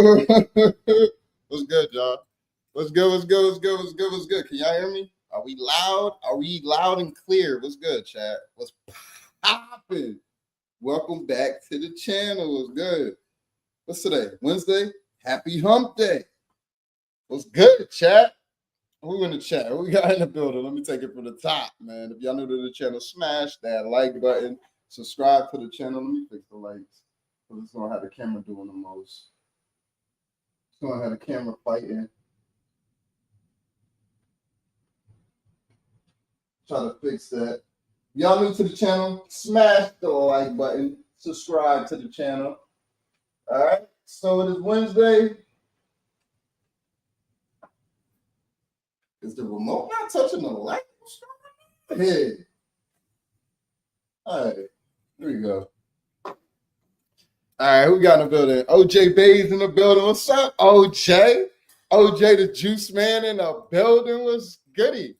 What's good, y'all? What's good? What's good? What's good? What's good? What's good? Can y'all hear me? Are we loud? Are we loud and clear? What's good, chat? What's popping? Welcome back to the channel. What's good? What's today? Wednesday? Happy Hump Day. What's good, chat? Who in the chat? Who we got in the building? Let me take it from the top, man. If y'all new to the channel, smash that like button. Subscribe to the channel. Let me fix the lights. Because it's going to have the camera doing the most. It's going to have the camera fighting. Try to fix that. Y'all new to the channel, smash the like button. Subscribe to the channel. All right. So it is Wednesday. Is the remote not touching the light? Hey. All right. Here we go. All right. Who we got in the building? OJ Bays in the building. What's up, OJ? OJ the Juice Man in the building. What's goody?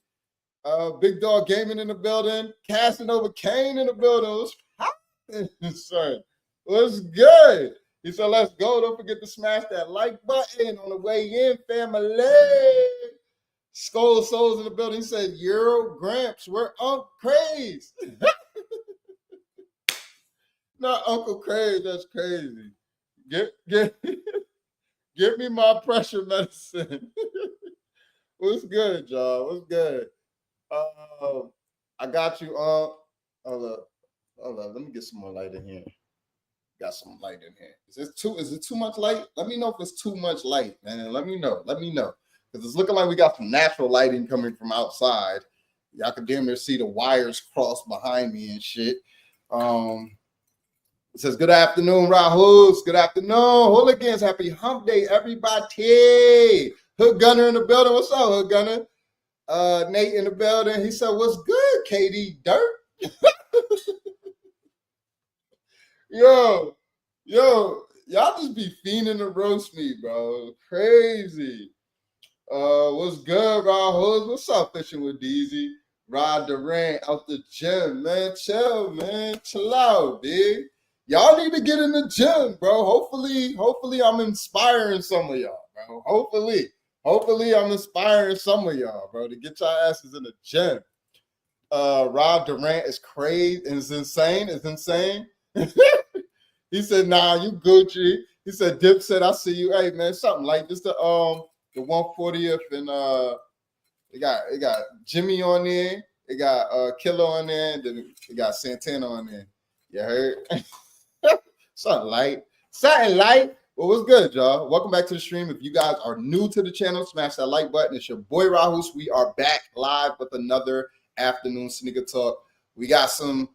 Big Dog Gaming in the building. Casanova Kane in the building. What's poppin', son? What's good? He said, let's go. Don't forget to smash that like button on the way in, family. Skull Souls in the building. He said, Euro Gramps, we're Uncle Craze. Not Uncle Craze, that's crazy. Give me my pressure medicine. What's good, y'all? What's good? I got you. Hold up. Let me get some more light in here. Got some light in here. Is it too much light? Let me know if it's too much light, man. Let me know. Because it's looking like we got some natural lighting coming from outside. Y'all can damn near see the wires cross behind me and shit. It says, good afternoon, Rahul. Good afternoon. Hooligans. Happy Hump Day, everybody. Hood Gunner in the building. What's up, Hood Gunner? Nate in the building. He said, what's good, KD Dirt? Yo, y'all just be fiending to roast me, bro. Crazy. What's good, Rahul? What's up, Fishing with Deezy? Rod Durant out the gym, man. Chill, man. Chill out, big. Y'all need to get in the gym, bro. Hopefully I'm inspiring some of y'all, bro. Hopefully I'm inspiring some of y'all, bro, to get y'all asses in the gym. Rod Durant is crazy. It's insane. It's insane. He said, nah, you Gucci. He said, Dip said, I see you. Hey, man, something like this. The 140th and it got Jimmy on there. It got Killer on there. And then it got Santana on there. You heard? Something light. Well, what's good, y'all? Welcome back to the stream. If you guys are new to the channel, smash that like button. It's your boy Rahul. We are back live with another afternoon sneaker talk. We got some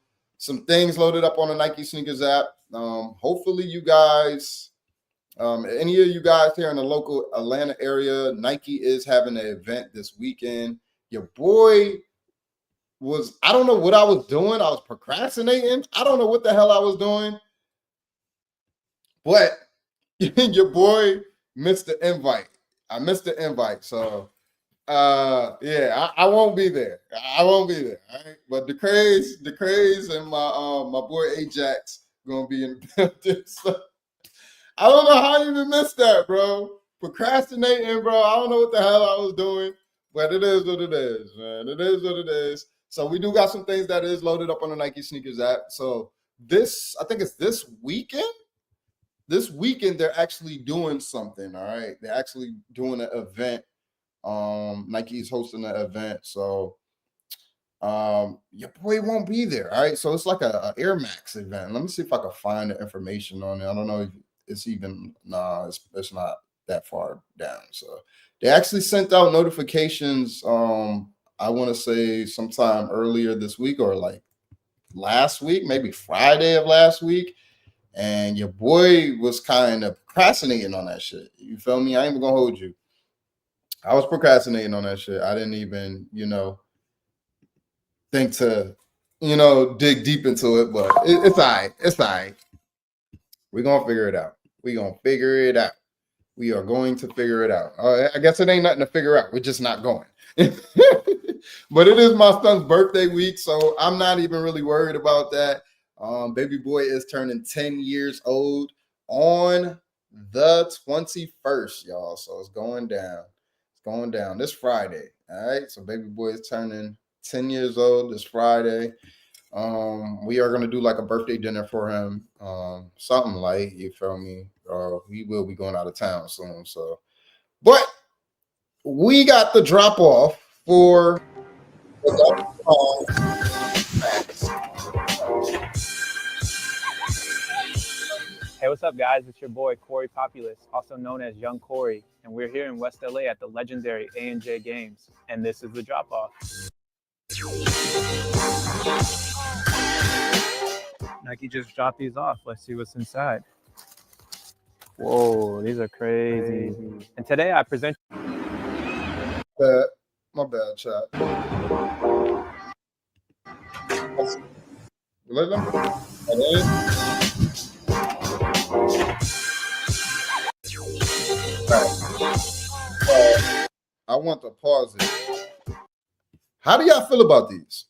things loaded up on the Nike Sneakers app. Hopefully you guys, any of you guys here in the local Atlanta area, Nike is having an event this weekend. Your boy I don't know what I was doing. I was procrastinating. I don't know what the hell I was doing. But your boy missed the invite. I missed the invite. So yeah, I won't be there. All right. But the craze and my boy Ajax gonna be in the building. So I don't know how you even missed that, bro. Procrastinating, bro. I don't know what the hell I was doing, but it is what it is, man. It is what it is. So we do got some things that is loaded up on the Nike Sneakers app. So I think it's this weekend. This weekend they're actually doing something. All right, they're actually doing an event. Nike's hosting an event, so your boy won't be there. All right, so it's like a Air Max event. Let me see if I can find the information on it. I don't know if it's even it's not that far down. So they actually sent out notifications. I want to say sometime earlier this week or like last week, maybe Friday of last week. And your boy was kind of procrastinating on that shit. You feel me? I ain't even gonna hold you. I was procrastinating on that shit. I didn't even, think to, dig deep into it, but it's all right. It's all right. We're gonna figure it out. We are going to figure it out. I guess it ain't nothing to figure out. We're just not going. But it is my son's birthday week, so I'm not even really worried about that. Baby boy is turning 10 years old on the 21st, y'all. So it's going down. It's going down this Friday. All right. So baby boy is turning 10 years old this Friday. We are gonna do like a birthday dinner for him. Something light, you feel me? We will be going out of town soon. So but we got the drop off for Hey, what's up, guys? It's your boy, Corey Populus, also known as Young Corey, and we're here in West LA at the legendary A&J Games, and this is the drop-off. Nike just dropped these off. Let's see what's inside. Whoa, these are crazy. And today I present... My bad, chat. Let them. I want to pause it. How do y'all feel about these?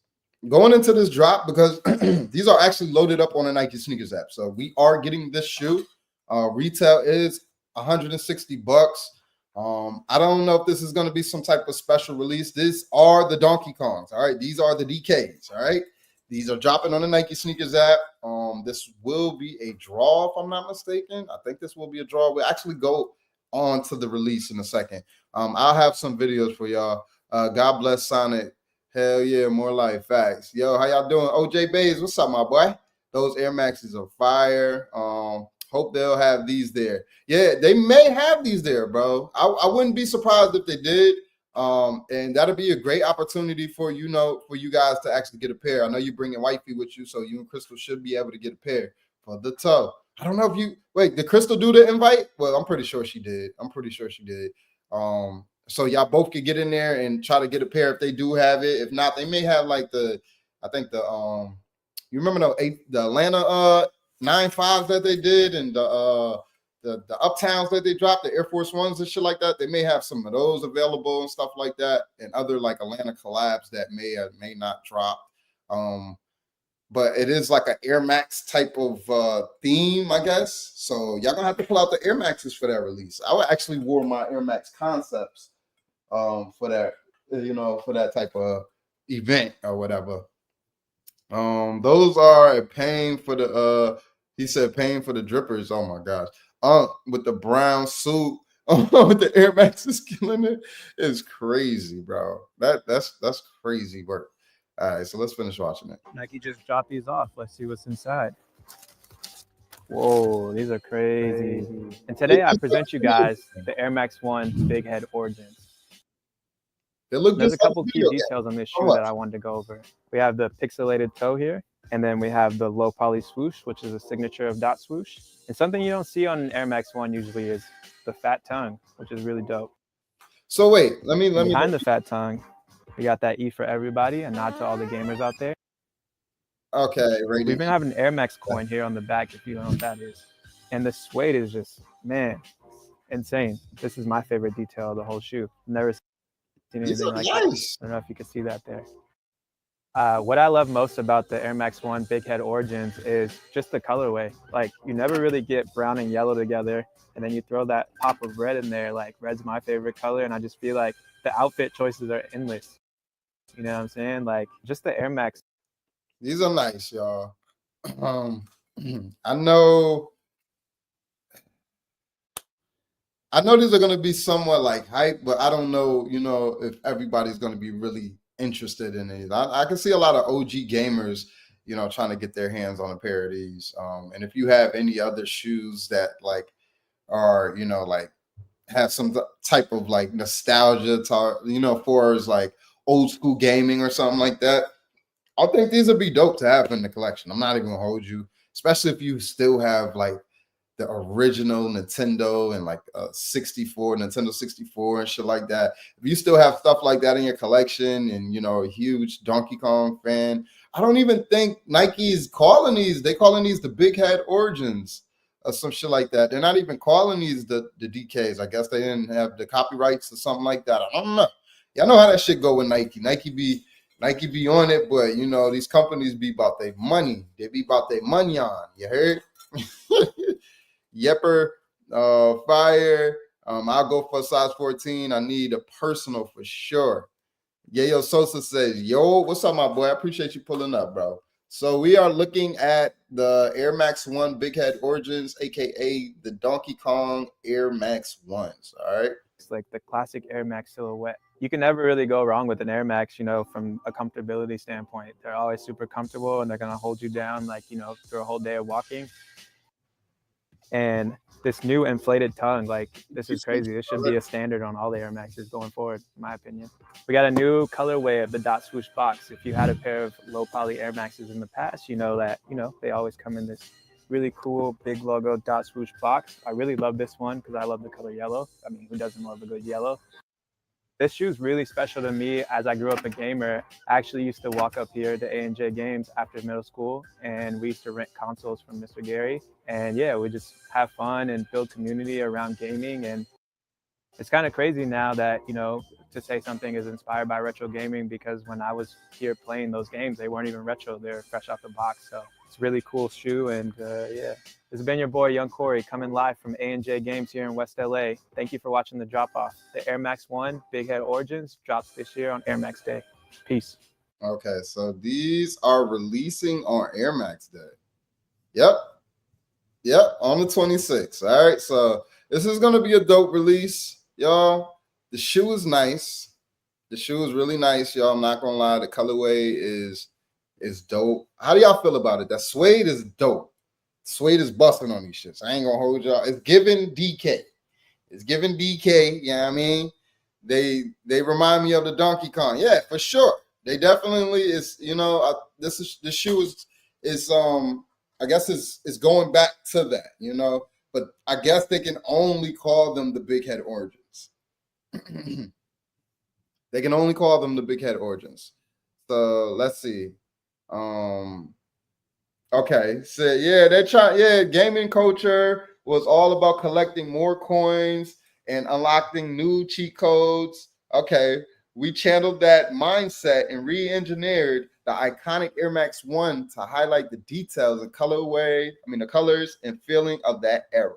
Going into this drop, because these are actually loaded up on the Nike sneakers app. So we are getting this shoe. Retail is $160. I don't know if this is going to be some type of special release. These are the Donkey Kongs. All right. These are the DKs. All right. These are dropping on the Nike sneakers app. This will be a draw, if I'm not mistaken. I think this will be a draw. We'll actually go on to the release in a second. I'll have some videos for y'all. God bless Sonic. Hell yeah, more life. Facts. Yo, how y'all doing? OJ Bays, what's up, my boy? Those Air Maxes are fire. Hope they'll have these there. Yeah, they may have these there, bro. I wouldn't be surprised if they did. And that'll be a great opportunity for for you guys to actually get a pair. I know you're bringing wifey with you, so you and Crystal should be able to get a pair for the toe. I don't know if you did Crystal do the invite? Well, I'm pretty sure she did. So y'all both could get in there and try to get a pair if they do have it. If not, they may have like you remember the Atlanta 9.5s that they did and the Uptowns that they dropped, the Air Force Ones and shit like that. They may have some of those available and stuff like that, and other like Atlanta collabs that may or may not drop. But it is like an Air Max type of theme, I guess. So y'all gonna have to pull out the Air Maxes for that release. I actually wore my Air Max Concepts for that, for that type of event or whatever. Those are paying for the he said paying for the drippers. Oh my gosh. With the brown suit with the Air Maxes killing it is crazy, bro. That's crazy work. All right, so let's finish watching it. Nike just dropped these off. Let's see what's inside. Whoa, these are crazy. And today I present you guys the Air Max 1 Big Head Origins. There's a couple key details on this shoe that I wanted to go over. We have the pixelated toe here, and then we have the low poly swoosh, which is a signature of Dot Swoosh. And something you don't see on an Air Max 1 usually is the fat tongue, which is really dope. So wait, let me behind the fat tongue, we got that E for everybody, a nod to all the gamers out there. Okay, right. We've been having an Air Max coin here on the back, if you don't know what that is. And the suede is just, man, insane. This is my favorite detail of the whole shoe. Never seen anything like that. I don't know if you can see that there. What I love most about the Air Max 1 Big Head Origins is just the colorway. Like, you never really get brown and yellow together, and then you throw that pop of red in there. Like, red's my favorite color, and I just feel like the outfit choices are endless. You know what I'm saying? Like, just the Air Max. These are nice, y'all. I know these are going to be somewhat like hype, but I don't know, if everybody's going to be really interested in it. I can see a lot of OG gamers, trying to get their hands on a pair of these. And if you have any other shoes that like are, like have some type of like nostalgia to, for as like old school gaming or something like that, I think these would be dope to have in the collection. I'm not even gonna hold you, especially if you still have like the original Nintendo and like a Nintendo 64 and shit like that. If you still have stuff like that in your collection and, a huge Donkey Kong fan, I don't even think Nike's calling these. They calling these the Big Head Origins or some shit like that. They're not even calling these the DKs. I guess they didn't have the copyrights or something like that. I don't know. Y'all know how that shit go with Nike. Nike be on it, but these companies be about their money. They be about their money on. You heard? Yepper Fire. I'll go for a size 14. I need a personal for sure. Yayo Sosa says, yo, what's up, my boy? I appreciate you pulling up, bro. So we are looking at the Air Max 1 Big Head Origins, aka the Donkey Kong Air Max 1s. All right. It's like the classic Air Max silhouette. You can never really go wrong with an Air Max, you know, from a comfortability standpoint. They're always super comfortable and they're going to hold you down, like, you know, through a whole day of walking. And this new inflated tongue, like, this is crazy. This should be a standard on all the Air Maxes going forward, in my opinion. We got a new colorway of the dot swoosh box. If you had a pair of low poly Air Maxes in the past, you know that, you know, they always come in this really cool big logo dot swoosh box. I really love this one because I love the color yellow. I mean, who doesn't love a good yellow? This shoe is really special to me as I grew up a gamer. I actually used to walk up here to A&J Games after middle school, and we used to rent consoles from Mr. Gary. And yeah, we just have fun and build community around gaming. And it's kind of crazy now that, you know, to say something is inspired by retro gaming, because when I was here playing those games, they weren't even retro. They're fresh out the box. So it's a really cool shoe. And yeah, this has been your boy, Young Corey, coming live from A&J Games here in West LA. Thank you for watching the drop off. The Air Max 1 Big Head Origins drops this year on Air Max Day. Peace. Okay, so these are releasing on Air Max Day. Yep, on the 26th. All right, so this is going to be a dope release, y'all. The shoe is nice. The shoe is really nice, y'all. I'm not going to lie. The colorway is dope. How do y'all feel about it? That suede is dope. Suede is busting on these shits. I ain't going to hold y'all. It's giving DK. It's giving DK, you know what I mean? They remind me of the Donkey Kong. Yeah, for sure. They definitely is, you know, the shoe is I guess it's going back to that, you know, but I guess they can only call them the Big Head Origins. They can only call them the Big Head Origins. So let's see. Okay, so yeah, gaming culture was all about collecting more coins and unlocking new cheat codes. Okay, we channeled that mindset and re-engineered the iconic Air Max 1 to highlight the details and the colors and feeling of that era.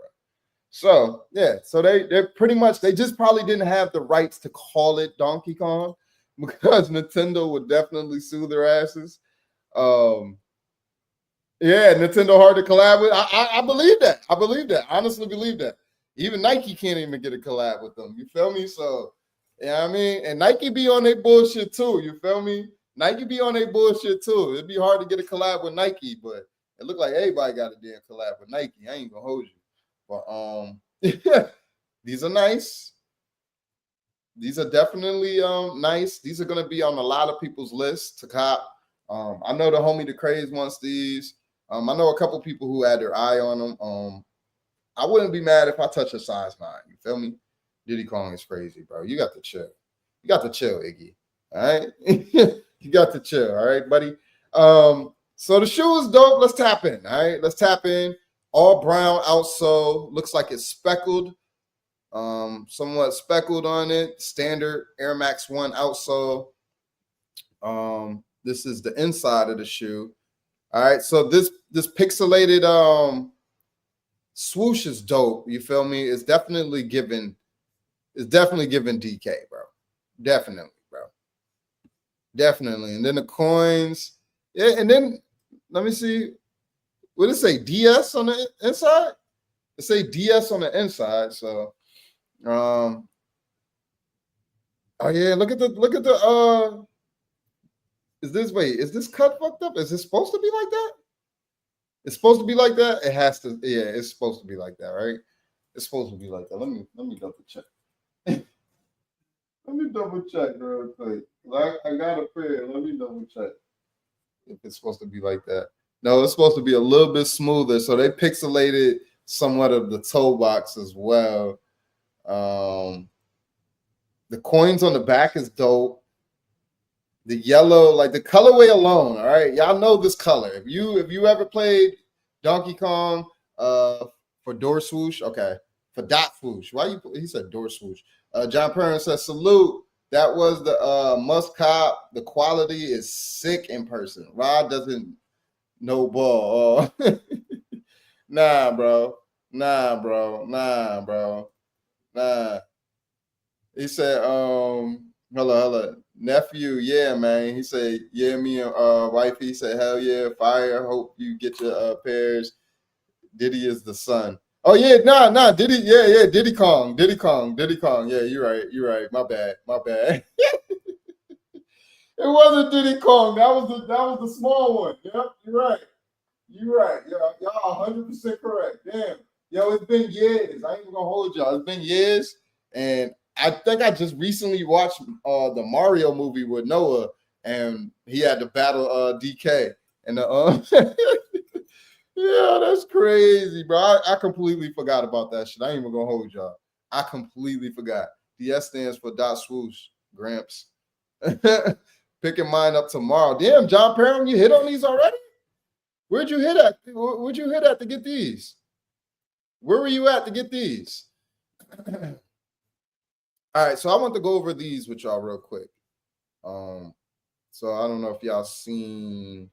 So yeah, so they're pretty much, they just probably didn't have the rights to call it Donkey Kong because Nintendo would definitely sue their asses. Yeah, Nintendo hard to collab with. I believe that. I believe that. Honestly believe that. Even Nike can't even get a collab with them. You feel me? So, you know what I mean? And Nike be on their bullshit too. You feel me? Nike be on their bullshit too. It'd be hard to get a collab with Nike, but it looked like everybody got a damn collab with Nike. I ain't gonna hold you. But these are nice. These are definitely nice. These are gonna be on a lot of people's lists to cop. I know the homie the Craze wants these. I know a couple people who had their eye on them. I wouldn't be mad if I touch a size 9. You feel me? Diddy Kong is crazy, bro. You got to chill. You got to chill, Iggy. All right? You got to chill. All right, buddy? So the shoe is dope. Let's tap in. All right? Let's tap in. All brown outsole. Looks like it's speckled. Somewhat speckled on it. Standard Air Max 1 outsole. This is the inside of the shoe. All right, so this pixelated swoosh is dope. You feel me? It's definitely giving DK, bro. Definitely, bro. Definitely. And then the coins. Yeah, and then let me see. What did it say? DS on the inside? It say DS on the inside. So oh yeah, look at the is this cut fucked up? Is it supposed to be like that? It's supposed to be like that. It has to. Yeah, it's supposed to be like that, right? It's supposed to be like that. Let me double check. Let me double check real quick. I got a pair. Let me double check if it's supposed to be like that. No, it's supposed to be a little bit smoother. So they pixelated somewhat of the toe box as well. The coins on the back is dope. The yellow, like the colorway alone, all right. Y'all know this color. If you ever played Donkey Kong for Door Swoosh, okay, for Dot Swoosh. He said Door Swoosh. John Perrin says salute. That was the must cop. The quality is sick in person. Rod doesn't know ball. Nah, bro. Nah, bro. Nah. He said, hello, nephew, yeah, man. He said, yeah, me and wifey. He said, hell yeah, fire. Hope you get your pairs. Diddy is the son. Oh yeah, nah, Diddy, yeah, Diddy Kong. Yeah, you're right. My bad. It wasn't Diddy Kong. That was the small one. Yep, you're right. Y'all 100% correct. Damn. Yo, it's been years. I ain't even gonna hold y'all. It's been years. And I think I just recently watched the Mario movie with Noah, and he had to battle DK. And yeah, that's crazy, bro. I completely forgot about that shit. I ain't even gonna hold y'all. I completely forgot. DS stands for dot swoosh, Gramps. Picking mine up tomorrow. Damn, John Parham, you hit on these already? Where'd you hit at? Where'd you hit at to get these? Where were you at to get these? All right, so I want to go over these with y'all real quick. So I don't know if y'all seen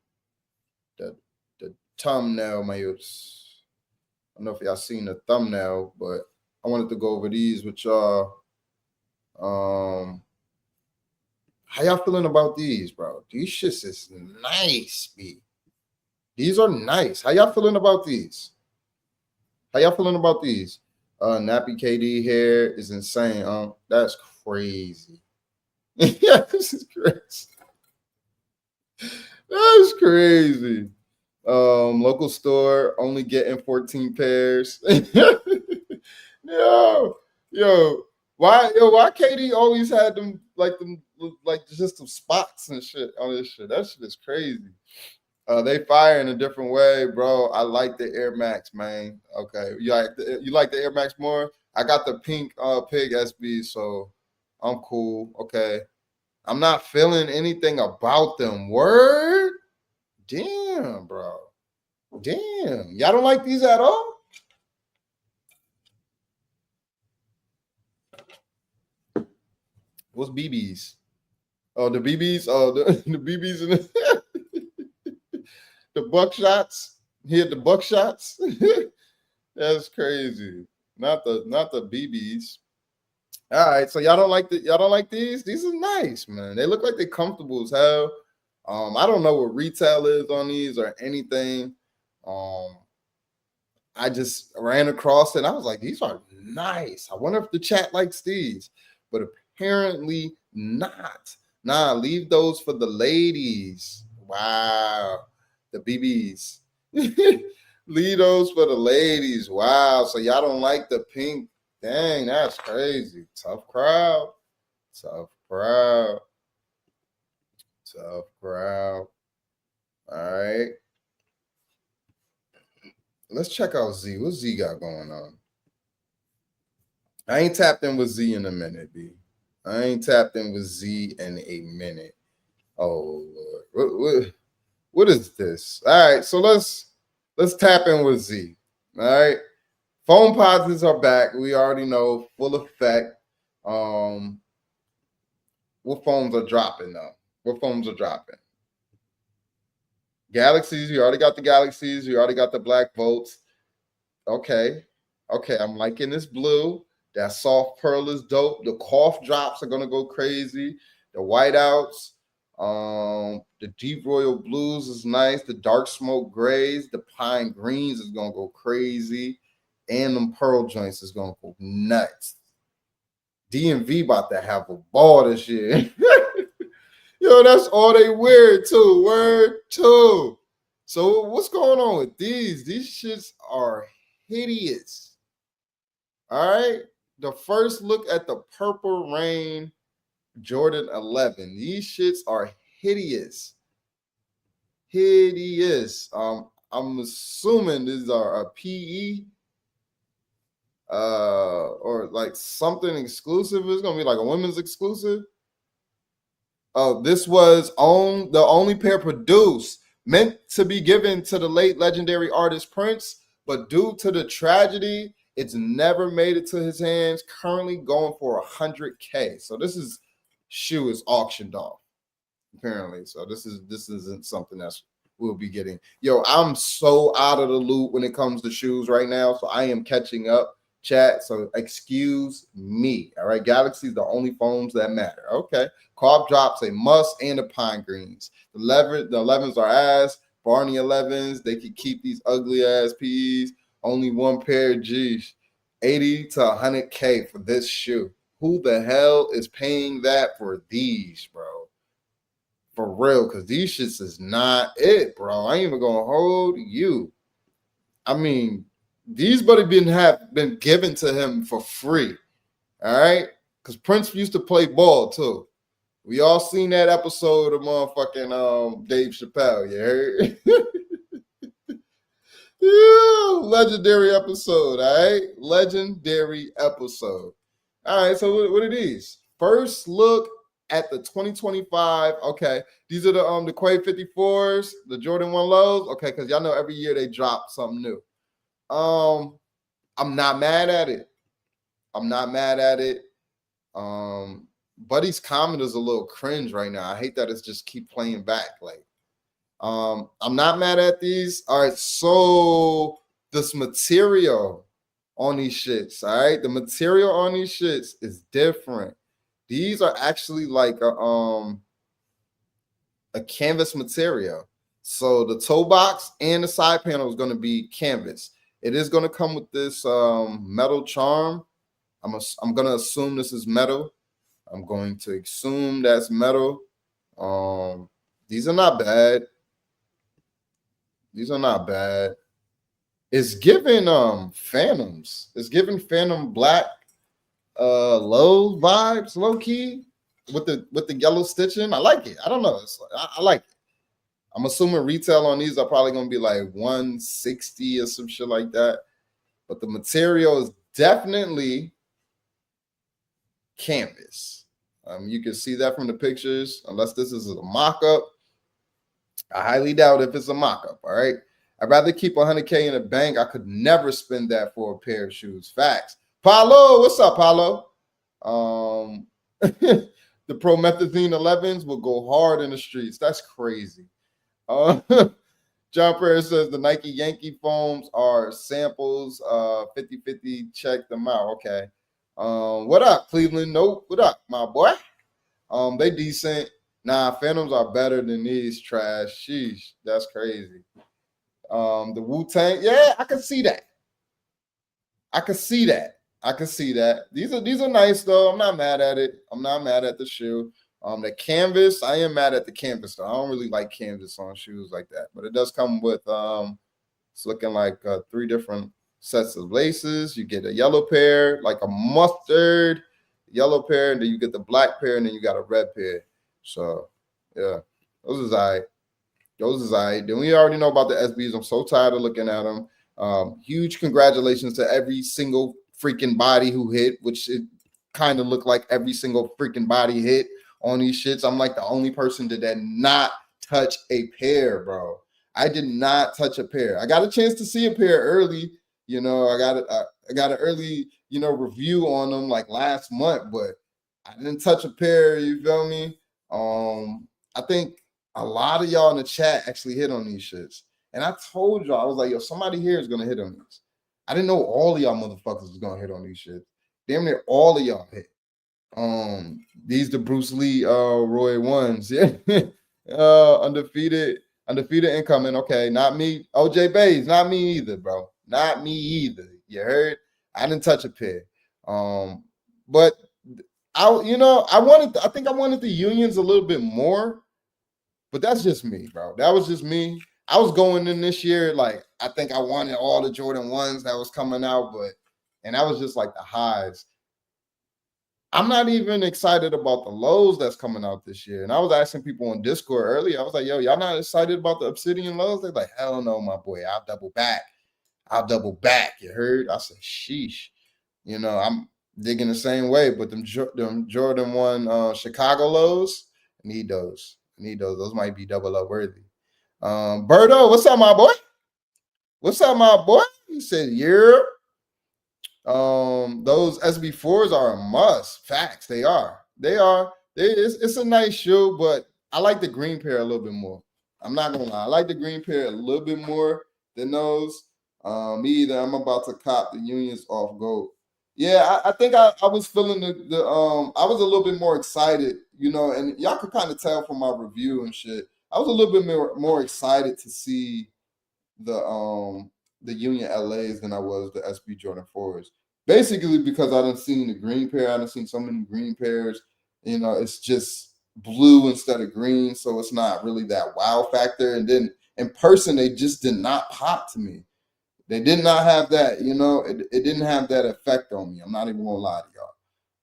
the thumbnail, mayos. I don't know if y'all seen the thumbnail, but I wanted to go over these with y'all. How y'all feeling about these, bro? These shits is nice, B. These are nice. How y'all feeling about these? Nappy KD hair is insane. That's crazy. Yeah, this is crazy. That's crazy. Local store only getting 14 pairs. Yo, why KD always had them like just some spots and shit on this shit? That shit is crazy. They fire in a different way, bro. I like the Air Max, man. Okay, you like the Air Max more? I got the pink Pig SB, so I'm cool. Okay, I'm not feeling anything about them. Word, damn, bro. Damn, y'all don't like these at all? What's BBs? Oh, the BBs. Oh, the BBs and the buckshots. He had the buckshots. That's crazy. Not the BBs. All right, so y'all don't like these? These are nice, man. They look like they're comfortable as hell. I don't know what retail is on these or anything. I just ran across it and I was like, these are nice. I wonder if the chat likes these, but apparently not. Nah, leave those for the ladies. Wow, the BBs. Leave those for the ladies. Wow. So y'all don't like the pink? Dang, that's crazy. Tough crowd. All right. Let's check out Z. What Z got going on? I ain't tapped in with Z in a minute, B. Oh Lord. What is this? All right, so let's tap in with Z. All right. Phone positives are back. We already know, full effect. What phones are dropping though? Galaxies, you already got the Galaxies. You already got the Black Bolts. Okay, I'm liking this blue. That soft pearl is dope. The cough drops are gonna go crazy. The whiteouts, the deep royal blues is nice. The dark smoke grays, the pine greens is gonna go crazy, and them pearl joints is gonna go nuts. DMV about to have a ball this year. Yo, that's all they wear too. Word too. So what's going on with these? These shits are hideous. All right. The first look at the Purple Rain Jordan 11. These shits are hideous. I'm assuming these are a PE or like something exclusive. It's gonna be like a women's exclusive. Oh, this was the only pair produced, meant to be given to the late legendary artist Prince, but due to the tragedy, it's never made it to his hands. Currently going for $100K. So shoe is auctioned off, apparently. So this isn't something that's we'll be getting. Yo, I'm so out of the loop when it comes to shoes right now, so I am catching up, chat. So excuse me. All right, Galaxy's the only phones that matter. Okay, Carb drops a must and the pine greens. The 11s are ass. Barney 11s. They could keep these ugly ass P's. Only one pair. Geez, 80 to 100K for this shoe. Who the hell is paying that for these, bro? For real, because these shits is not it, bro. I ain't even gonna hold you. I mean, these buddy been given to him for free. All right, because Prince used to play ball too. We all seen that episode of motherfucking Dave Chappelle. You heard? Yeah, legendary episode. All right, legendary episode. All right, so what are these? First look at the 2025. Okay, these are the Quay 54s, the Jordan 1 lows. Okay, because y'all know every year they drop something new. I'm not mad at it. I'm not mad at it. Buddy's comment is a little cringe right now. I hate that it's just keep playing back. Like, I'm not mad at these. All right, so this material on these shits, all right, the material on these shits is different. These are actually like a canvas material. So the toe box and the side panel is going to be canvas. It is going to come with this metal charm. I'm going to assume this is metal. I'm going to assume that's metal. These are not bad. These are not bad. It's giving Phantoms. It's giving Phantom Black low vibes, low key, with the yellow stitching. I like it. I don't know. I like it. I'm assuming retail on these are probably gonna be like 160 or some shit like that. But the material is definitely canvas. You can see that from the pictures, unless this is a mock-up. I highly doubt if it's a mock-up, all right? I'd rather keep 100K in the bank. I could never spend that for a pair of shoes. Facts. Paulo, what's up, Paulo? The Promethazine 11s will go hard in the streets. That's crazy. John Perez says the Nike Yankee foams are samples. 50-50, check them out. Okay. What up, Cleveland? Nope. What up, my boy? They decent. Nah, Phantoms are better than these trash. Sheesh, that's crazy. The Wu-Tang, yeah, I can see that. I can see that. These are nice though. I'm not mad at it. I'm not mad at the shoe. The canvas, I am mad at the canvas though. I don't really like canvas on shoes like that, but it does come with it's looking like 3 different sets of laces. You get a yellow pair, like a mustard yellow pair, and then you get the black pair, and then you got a red pair. So yeah, those is all right. Then we already know about the SBs. I'm so tired of looking at them. Huge congratulations to every single freaking body who hit, which it kind of looked like every single freaking body hit on these shits. I'm like the only person that did not touch a pair, bro. I did not touch a pair. I got a chance to see a pair early. You know, I got an early, review on them like last month, but I didn't touch a pair. You feel me? I think a lot of y'all in the chat actually hit on these shits. And I told y'all, I was like, yo, somebody here is going to hit on these. I didn't know all of y'all motherfuckers was going to hit on these shits. Damn near all of y'all hit. These the Bruce Lee Roy ones. Yeah. Undefeated incoming. Okay, not me. OJ Bays, not me either, bro. Not me either. You heard? I didn't touch a pair. But I think I wanted the unions a little bit more. But that's just me, bro. That was just me. I was going in this year like I think I wanted all the Jordan 1s that was coming out, and that was just like the highs. I'm not even excited about the lows that's coming out this year. And I was asking people on Discord earlier. I was like, yo, y'all not excited about the Obsidian lows? They're like, hell no, my boy. I'll double back. You heard? I said, sheesh. I'm digging the same way, but them Jordan 1 Chicago lows, I need those. Those might be double up worthy. Berto, what's up, my boy? He said, yeah. Those SB4s are a must. Facts, they are. It's a nice shoe, but I like the green pair a little bit more. I'm not gonna lie. I like the green pair a little bit more than those. Me either. I'm about to cop the Unions off gold. Yeah, I think I was feeling the I was a little bit more excited, and y'all could kind of tell from my review and shit. I was a little bit more excited to see the Union LAs than I was the SB Jordan 4s. Basically because I done seen the green pair, I done seen so many green pairs. It's just blue instead of green, so it's not really that wow factor. And then in person, they just did not pop to me. They did not have that, it didn't have that effect on me. I'm not even gonna lie to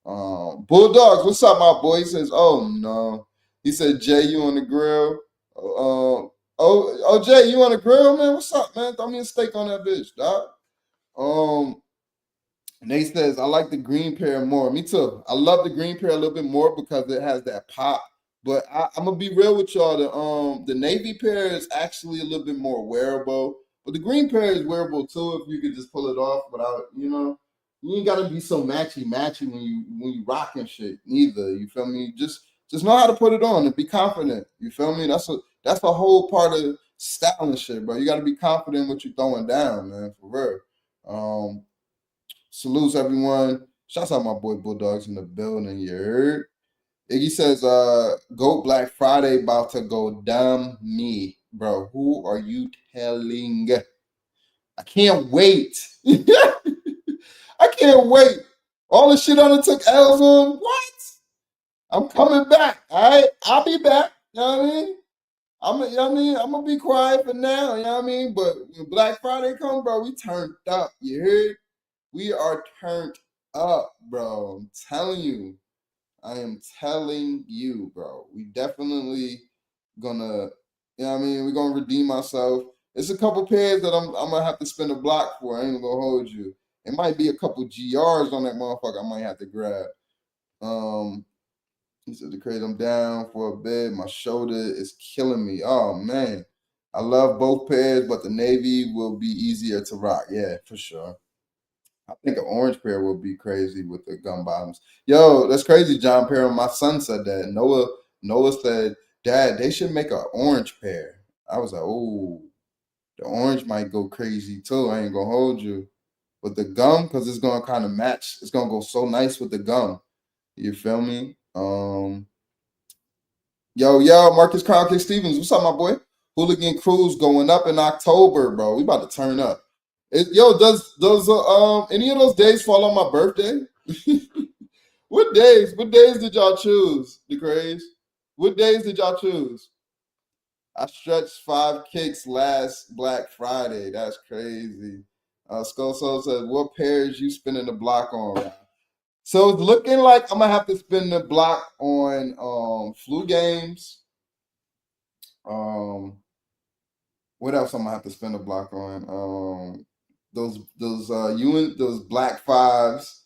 y'all. Bulldogs, what's up, my boy? He says, oh no. He said, Jay, you on the grill? Jay, you on the grill, man? What's up, man? Throw me a steak on that bitch, dog. Nate says, I like the green pair more. Me too. I love the green pair a little bit more because it has that pop. But I'm gonna be real with y'all. The navy pair is actually a little bit more wearable. But the green pair is wearable too if you could just pull it off without, you ain't gotta be so matchy when you rocking shit neither. You feel me? Just know how to put it on and be confident. You feel me? That's a whole part of styling shit, bro. You gotta be confident in what you're throwing down, man, for real. Salutes everyone. Shouts out my boy Bulldogs in the building. You heard? Iggy says, Goat Black Friday about to go dumb me. Bro, who are you telling? I can't wait. I can't wait. All the shit I done took L's on. What? I'm coming back. All right? I'll be back. You know what I mean? I'm gonna be quiet for now, you know what I mean? But when Black Friday come, bro, we turned up. You heard? We are turned up, bro. I'm telling you. I am telling you, bro. We definitely gonna, we're gonna redeem ourselves. It's a couple pairs that I'm gonna have to spend a block for. I ain't gonna hold you. It might be a couple GRs on that motherfucker I might have to grab. He said the crazy, I'm down for a bit. My shoulder is killing me. Oh man. I love both pairs, but the navy will be easier to rock. Yeah, for sure. I think an orange pair would be crazy with the gum bottoms. Yo, that's crazy, John Perrin. My son said that. Noah said, Dad, they should make an orange pair. I was like, oh, the orange might go crazy too. I ain't gonna hold you. But the gum, because it's gonna kind of match. It's gonna go so nice with the gum. You feel me? Yo, Marcus Crown Kick Stevens. What's up, my boy? Hooligan Cruise going up in October, bro. We about to turn up. Does any of those days fall on my birthday? What days did y'all choose, the craze? What days did y'all choose? I stretched 5 kicks last Black Friday. That's crazy. Skull Soul says, what pairs you spinning the block on, right? So it's looking like I'm gonna have to spin the block on flu games. What else I'm gonna have to spin the block on? Those Black Fives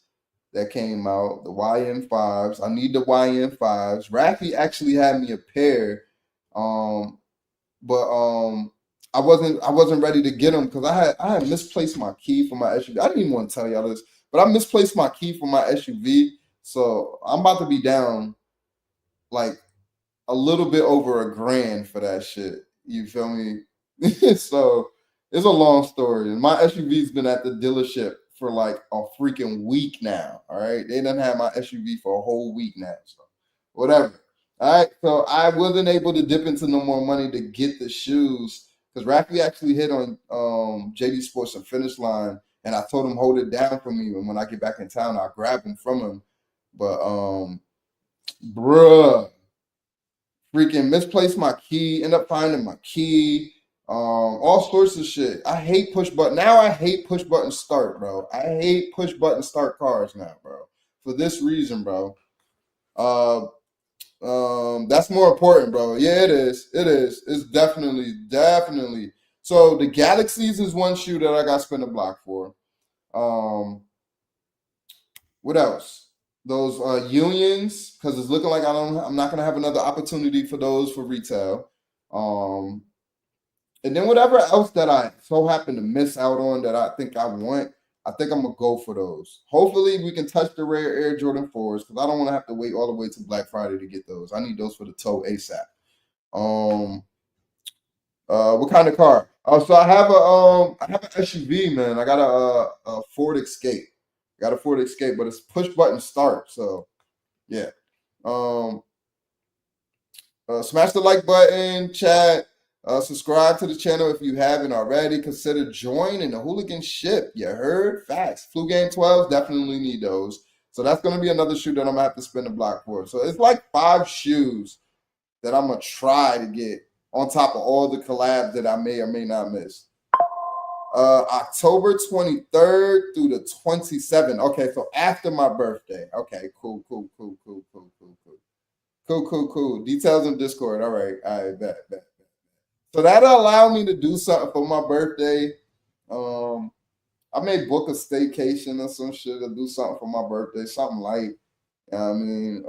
that came out, the YN5s. I need the YN5s. Rafi actually had me a pair, but I wasn't ready to get them because I had misplaced my key for my SUV. I didn't even want to tell y'all this, but I misplaced my key for my SUV, so I'm about to be down like a little bit over $1,000 for that shit. You feel me? So it's a long story. And my SUV's been at the dealership for like a freaking week now. All right. They done had my SUV for a whole week now. So whatever. All right. So I wasn't able to dip into no more money to get the shoes because Rafi actually hit on JD Sports and Finish Line. And I told him hold it down for me. And when I get back in town, I'll grab them from him. But bruh, freaking misplaced my key, end up finding my key. All sorts of shit. I hate push button. Now I hate push button start, bro. I hate push button start cars now, bro. For this reason, bro. That's more important, bro. Yeah, it is. It is. It's definitely. So the Galaxies is one shoe that I got spin a block for. What else? Those Unions, because it's looking like I'm not gonna have another opportunity for those for retail. And then whatever else that I so happen to miss out on that I think I want, I think I'm gonna go for those. Hopefully we can touch the rare Air Jordan 4s because I don't want to have to wait all the way to Black Friday to get those. I need those for the toe ASAP. What kind of car? Oh, so I have an SUV, man. I got a Ford Escape. I got a Ford Escape, but it's push button start. So yeah. Um, Smash the like button, chat. Subscribe to the channel if you haven't already. Consider joining the hooligan ship. You heard? Facts. Flu Game 12 definitely need those. So that's going to be another shoe that I'm going to have to spend a block for. So it's like 5 shoes that I'm going to try to get on top of all the collabs that I may or may not miss. October 23rd through the 27th. Okay, so after my birthday. Okay, cool. Cool. Details in Discord. All right, bet. So that'll allow me to do something for my birthday. I may book a staycation or some shit or do something for my birthday, something light. You know what I mean,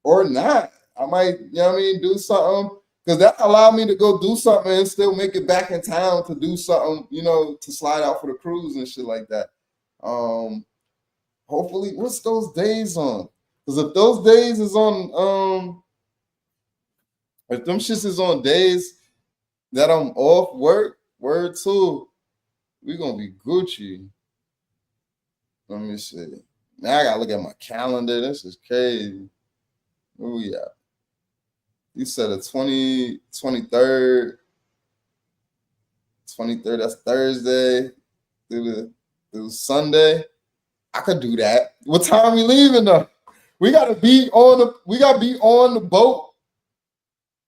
or not. I might, you know what I mean, do something because that allow me to go do something and still make it back in town to do something, you know, to slide out for the cruise and shit like that. Hopefully, what's those days on? Because if those days is on, if them shits is on days that I'm off work, word too, we gonna be Gucci. Let me see. Now I gotta look at my calendar. This is crazy. Where we at? You said the 23rd. 23rd, that's Thursday. Through Sunday. I could do that. What time we leaving though? We gotta be on the boat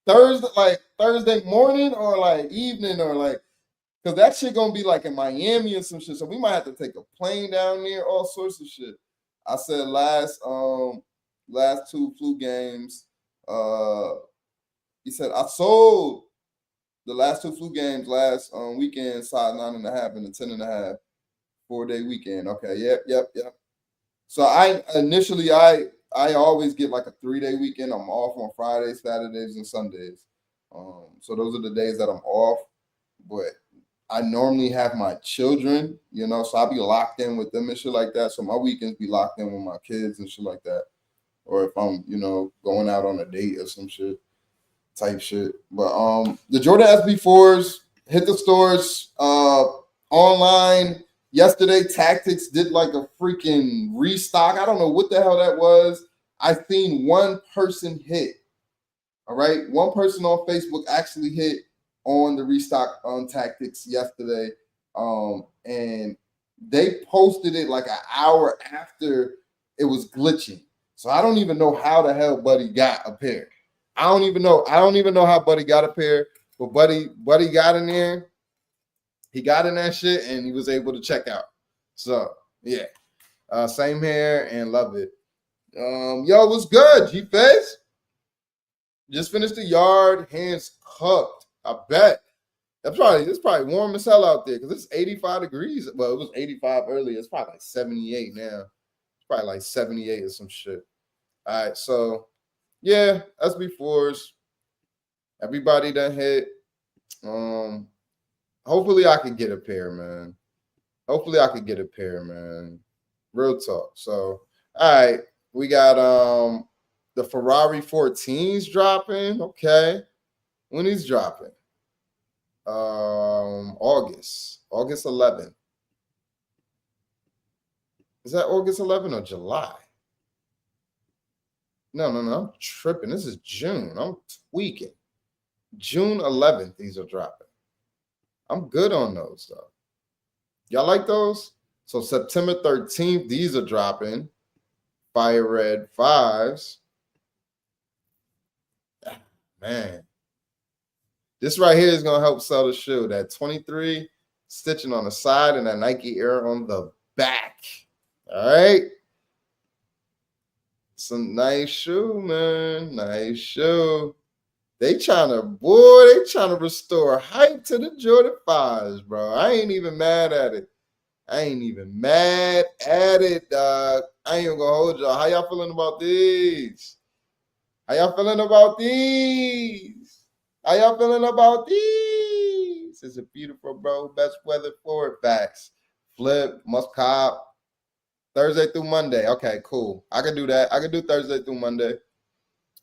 Thursday morning or like evening or like, because that shit gonna be like in Miami or some shit. So we might have to take a plane down there, all sorts of shit. I said last 2 flu games. He said I sold the last 2 flu games last weekend, size 9.5 and the 10.5, 4-day weekend. Okay, yep. So I always get like a 3-day weekend. I'm off on Fridays, Saturdays, and Sundays. So those are the days that I'm off. But I normally have my children, you know, so I'll be locked in with them and shit like that. So my weekends be locked in with my kids and shit like that. Or if I'm, you know, going out on a date or some shit, type shit. But the Jordan SB4s hit the stores online yesterday. Tactics did like a freaking restock. I don't know what the hell that was. I seen one person hit. All right, one person on Facebook actually hit on the restock on Tactics yesterday, and they posted it like an hour after it was glitching. So I don't even know how the hell Buddy got a pair. I don't even know how Buddy got a pair, but Buddy got in there. He got in that shit and he was able to check out. So yeah, same here and love it. Yo, what's good, G-Face? Just finished the yard, hands cupped. I bet. It's probably warm as hell out there because it's 85 degrees. Well, it was 85 earlier. It's probably like 78 now. It's probably like 78 or some shit. All right, so yeah, SB4s. Everybody done hit. Hopefully I could get a pair, man. Real talk. So, all right, we got the Ferrari 14s dropping. Okay. When he's dropping? August 11th. Is that August 11th or July? No, I'm tripping. This is June. I'm tweaking. June 11th, these are dropping. I'm good on those, though. Y'all like those? So September 13th, these are dropping. Fire Red 5s. Man. This right here is going to help sell the shoe. That 23 stitching on the side and that Nike Air on the back. All right. Some nice shoe, man. Nice shoe. They trying to restore hype to the Jordan 5s, bro. I ain't even mad at it. Dog. I ain't even gonna hold y'all. How y'all feeling about these? It's a beautiful, bro. Best weather for it. Facts. Flip, must cop. Thursday through Monday. Okay, cool. I can do that. I can do Thursday through Monday.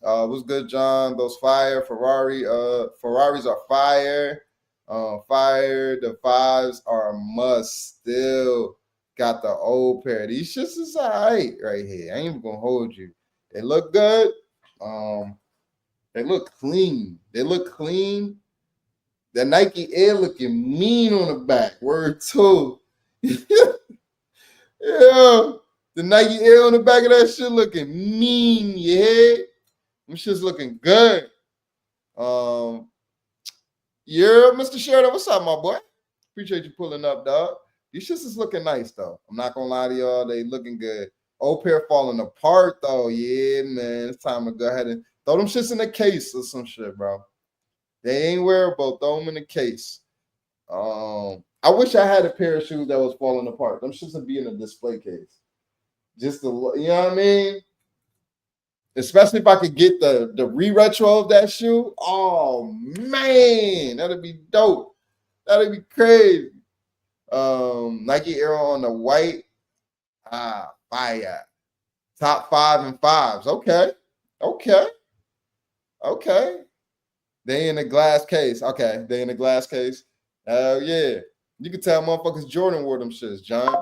What's good, John? Those fire Ferraris are fire. Fire. The fives are a must. Still got the old pair. These shits is alright right here. I ain't even gonna hold you. They look good. They look clean. The Nike Air looking mean on the back. Word 2. Yeah. The Nike Air on the back of that shit looking mean, yeah. Them shit's looking good. Yeah, Mr. Sheridan, what's up, my boy? Appreciate you pulling up, dog. These shits is looking nice, though. I'm not gonna lie to y'all, they looking good. Old pair falling apart, though. Yeah, man. It's time to go ahead and throw them shits in the case or some shit, bro. They ain't wearable. Throw them in the case. I wish I had a pair of shoes that was falling apart. Them shits would be in a display case. Just to, you know what I mean? Especially if I could get the re-retro of that shoe. Oh man, that'd be dope. That'd be crazy. Nike Air on the white. Fire. Top 5 and 5s. Okay. They in a glass case. Okay, they in a glass case. Hell yeah. You can tell motherfuckers Jordan wore them shits, John.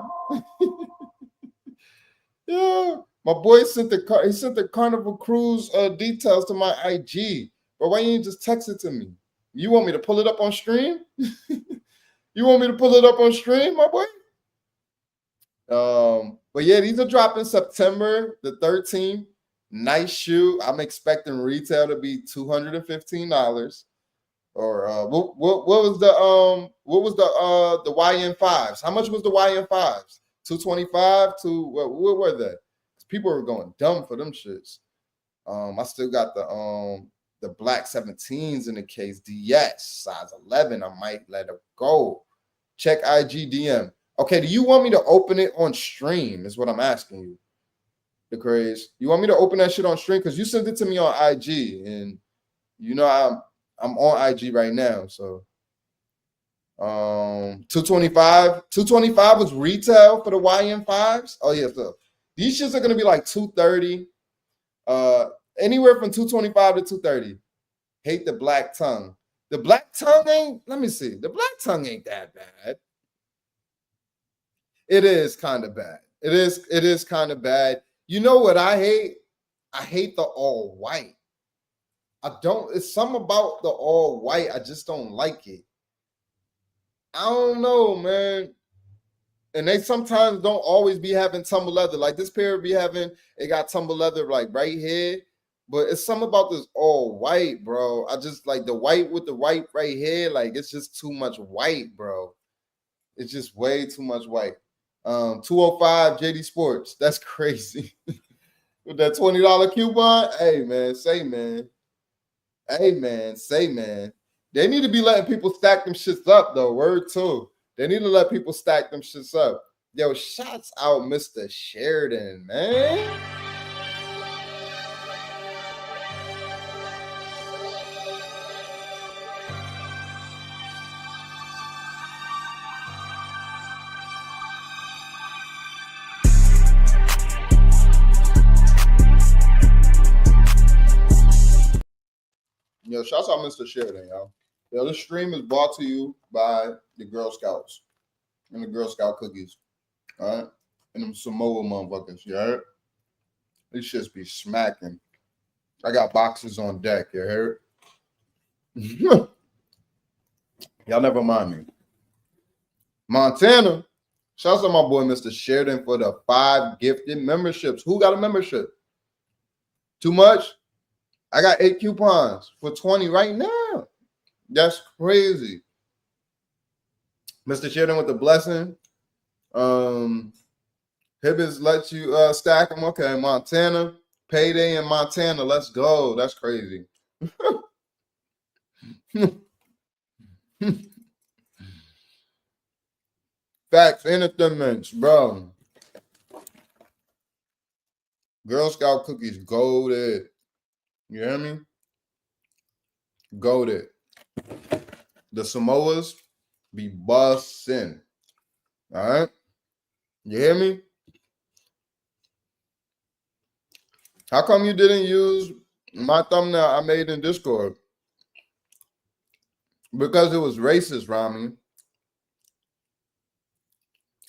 Yeah. My boy sent the Carnival Cruise details to my IG. But why you ain't just text it to me? You want me to pull it up on stream? You want me to pull it up on stream, my boy? But yeah, these are dropping September the 13th. Nice shoe. I'm expecting retail to be $215. Or what was the YN5s? How much was the YN5s? 225 to what were they? People were going dumb for them shits. I still got the black 17s in the case. DS size 11. I might let it go. Check IGDM. Okay, do you want me to open it on stream? Is what I'm asking you. The craze. You want me to open that shit on stream? Because you sent it to me on IG, and you know I'm on IG right now. So 225. 225 was retail for the YN5s. Oh yeah, so these shits are gonna be like 230. Anywhere from 225 to 230. Hate the black tongue. The black tongue ain't, let me see. The black tongue ain't that bad. It is kind of bad. It is kind of bad. You know what I hate? I hate the all white. It's something about the all white. I just don't like it. I don't know, man. And they sometimes don't always be having tumble leather. Like this pair be having, it got tumble leather like right here. But it's something about this all white, bro. I just like the white with the white right here. Like it's just too much white, bro. It's just way too much white. 205 JD Sports. That's crazy. With that $20 coupon. Hey, man. Say, man. They need to be letting people stack them shits up, though. Word 2. They need to let people stack them shits up. Yo, shots out Mr. Sheridan, man. Yo, shouts out Mr. Sheridan, y'all. Yo, this stream is brought to you by the Girl Scouts and the Girl Scout cookies. All right? And them Samoa motherfuckers, you heard? These shits be smacking. I got boxes on deck, you heard? Y'all never mind me. Montana, shouts out my boy Mr. Sheridan for the 5 gifted memberships. Who got a membership? Too much? I got 8 coupons for 20 right now. That's crazy. Mr. Sheridan with the blessing. Hibbins lets you stack them. Okay, Montana. Payday in Montana. Let's go. That's crazy. Facts, entertainments, bro. Girl Scout cookies, goated. You hear me? Goated. The Samoas be bussin'. All right? You hear me? How come you didn't use My thumbnail I made in Discord because it was racist, Rami.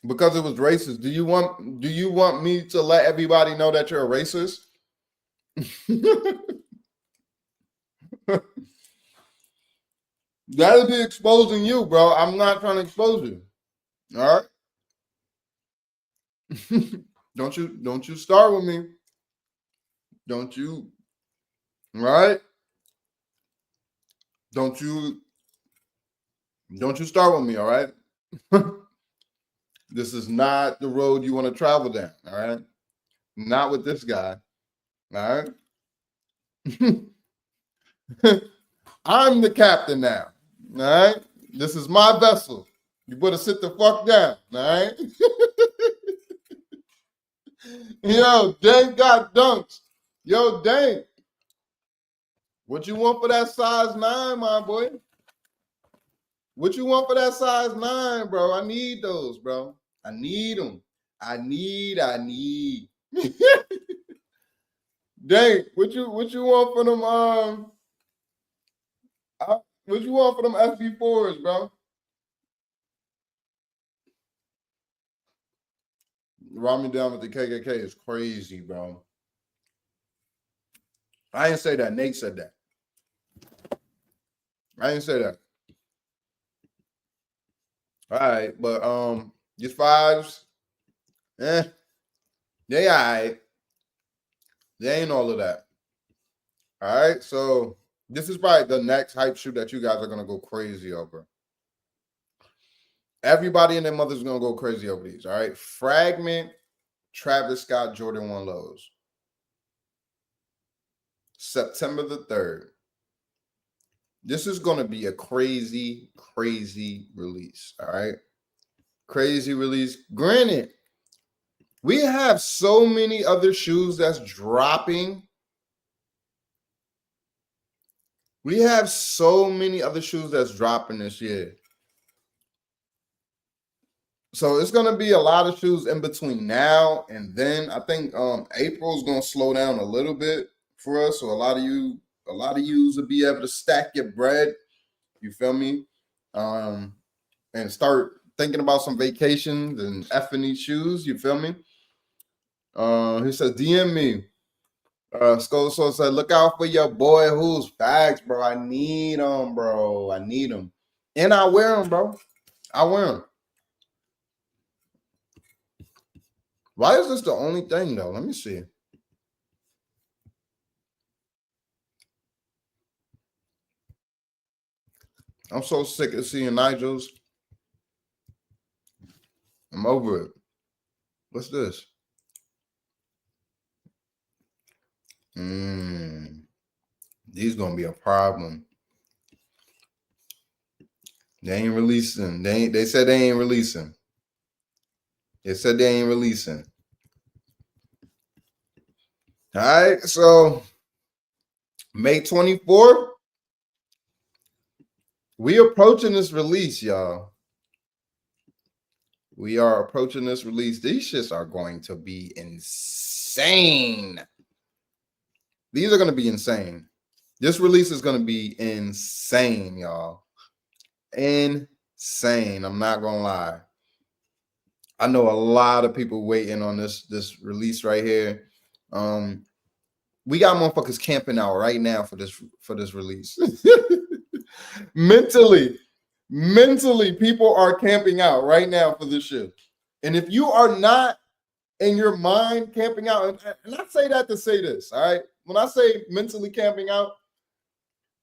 Because it was racist. Do you want me to let everybody know that you're a racist? That'll be exposing you, bro. I'm not trying to expose you. All right. Don't you start with me. Don't you, right? Don't you start with me, all right? This is not the road you want to travel down, all right? Not with this guy, all right? I'm the captain now, all right? This is my vessel. You better sit the fuck down, all right? Yo, Dane got dunks. Yo, Dane, what you want for that size 9, my boy? What you want for that size 9, bro? I need those, bro. I need them. I need. Dang, what you want for them? What you want for them SB4s, bro? Rami down with the KKK is crazy, bro. I didn't say that. Nate said that. I didn't say that. All right, but these 5s, they all right. They ain't all of that. All right, so this is probably the next hype shoe that you guys are gonna go crazy over. Everybody and their mother's gonna go crazy over these. All right, Fragment Travis Scott Jordan 1 lows. September the 3rd. This is going to be a crazy release. All right. Crazy release. Granted, we have so many other shoes that's dropping. We have so many other shoes that's dropping this year. So it's going to be a lot of shoes in between now and then. I think April is going to slow down a little bit for us. So a lot of you will be able to stack your bread. You feel me? And start thinking about some vacations and effing these shoes. You feel me? He says, DM me. Skull Soul said, look out for your boy who's facts, bro. I need them, bro. I need them. And I wear them, bro. I wear them. Why is this the only thing, though? Let me see. I'm so sick of seeing Nigel's. I'm over it. What's this? These gonna be a problem. They ain't releasing. They said they ain't releasing. They said they ain't releasing. All right, so May 24th, we approaching this release, y'all. We are approaching this release. These shits are going to be insane. These are going to be insane. This release is going to be insane, y'all. Insane. I'm not going to lie. I know a lot of people waiting on this release right here. We got motherfuckers camping out right now for this release. Mentally, people are camping out right now for this shit. And if you are not in your mind camping out, and I say that to say this, all right? When I say mentally camping out,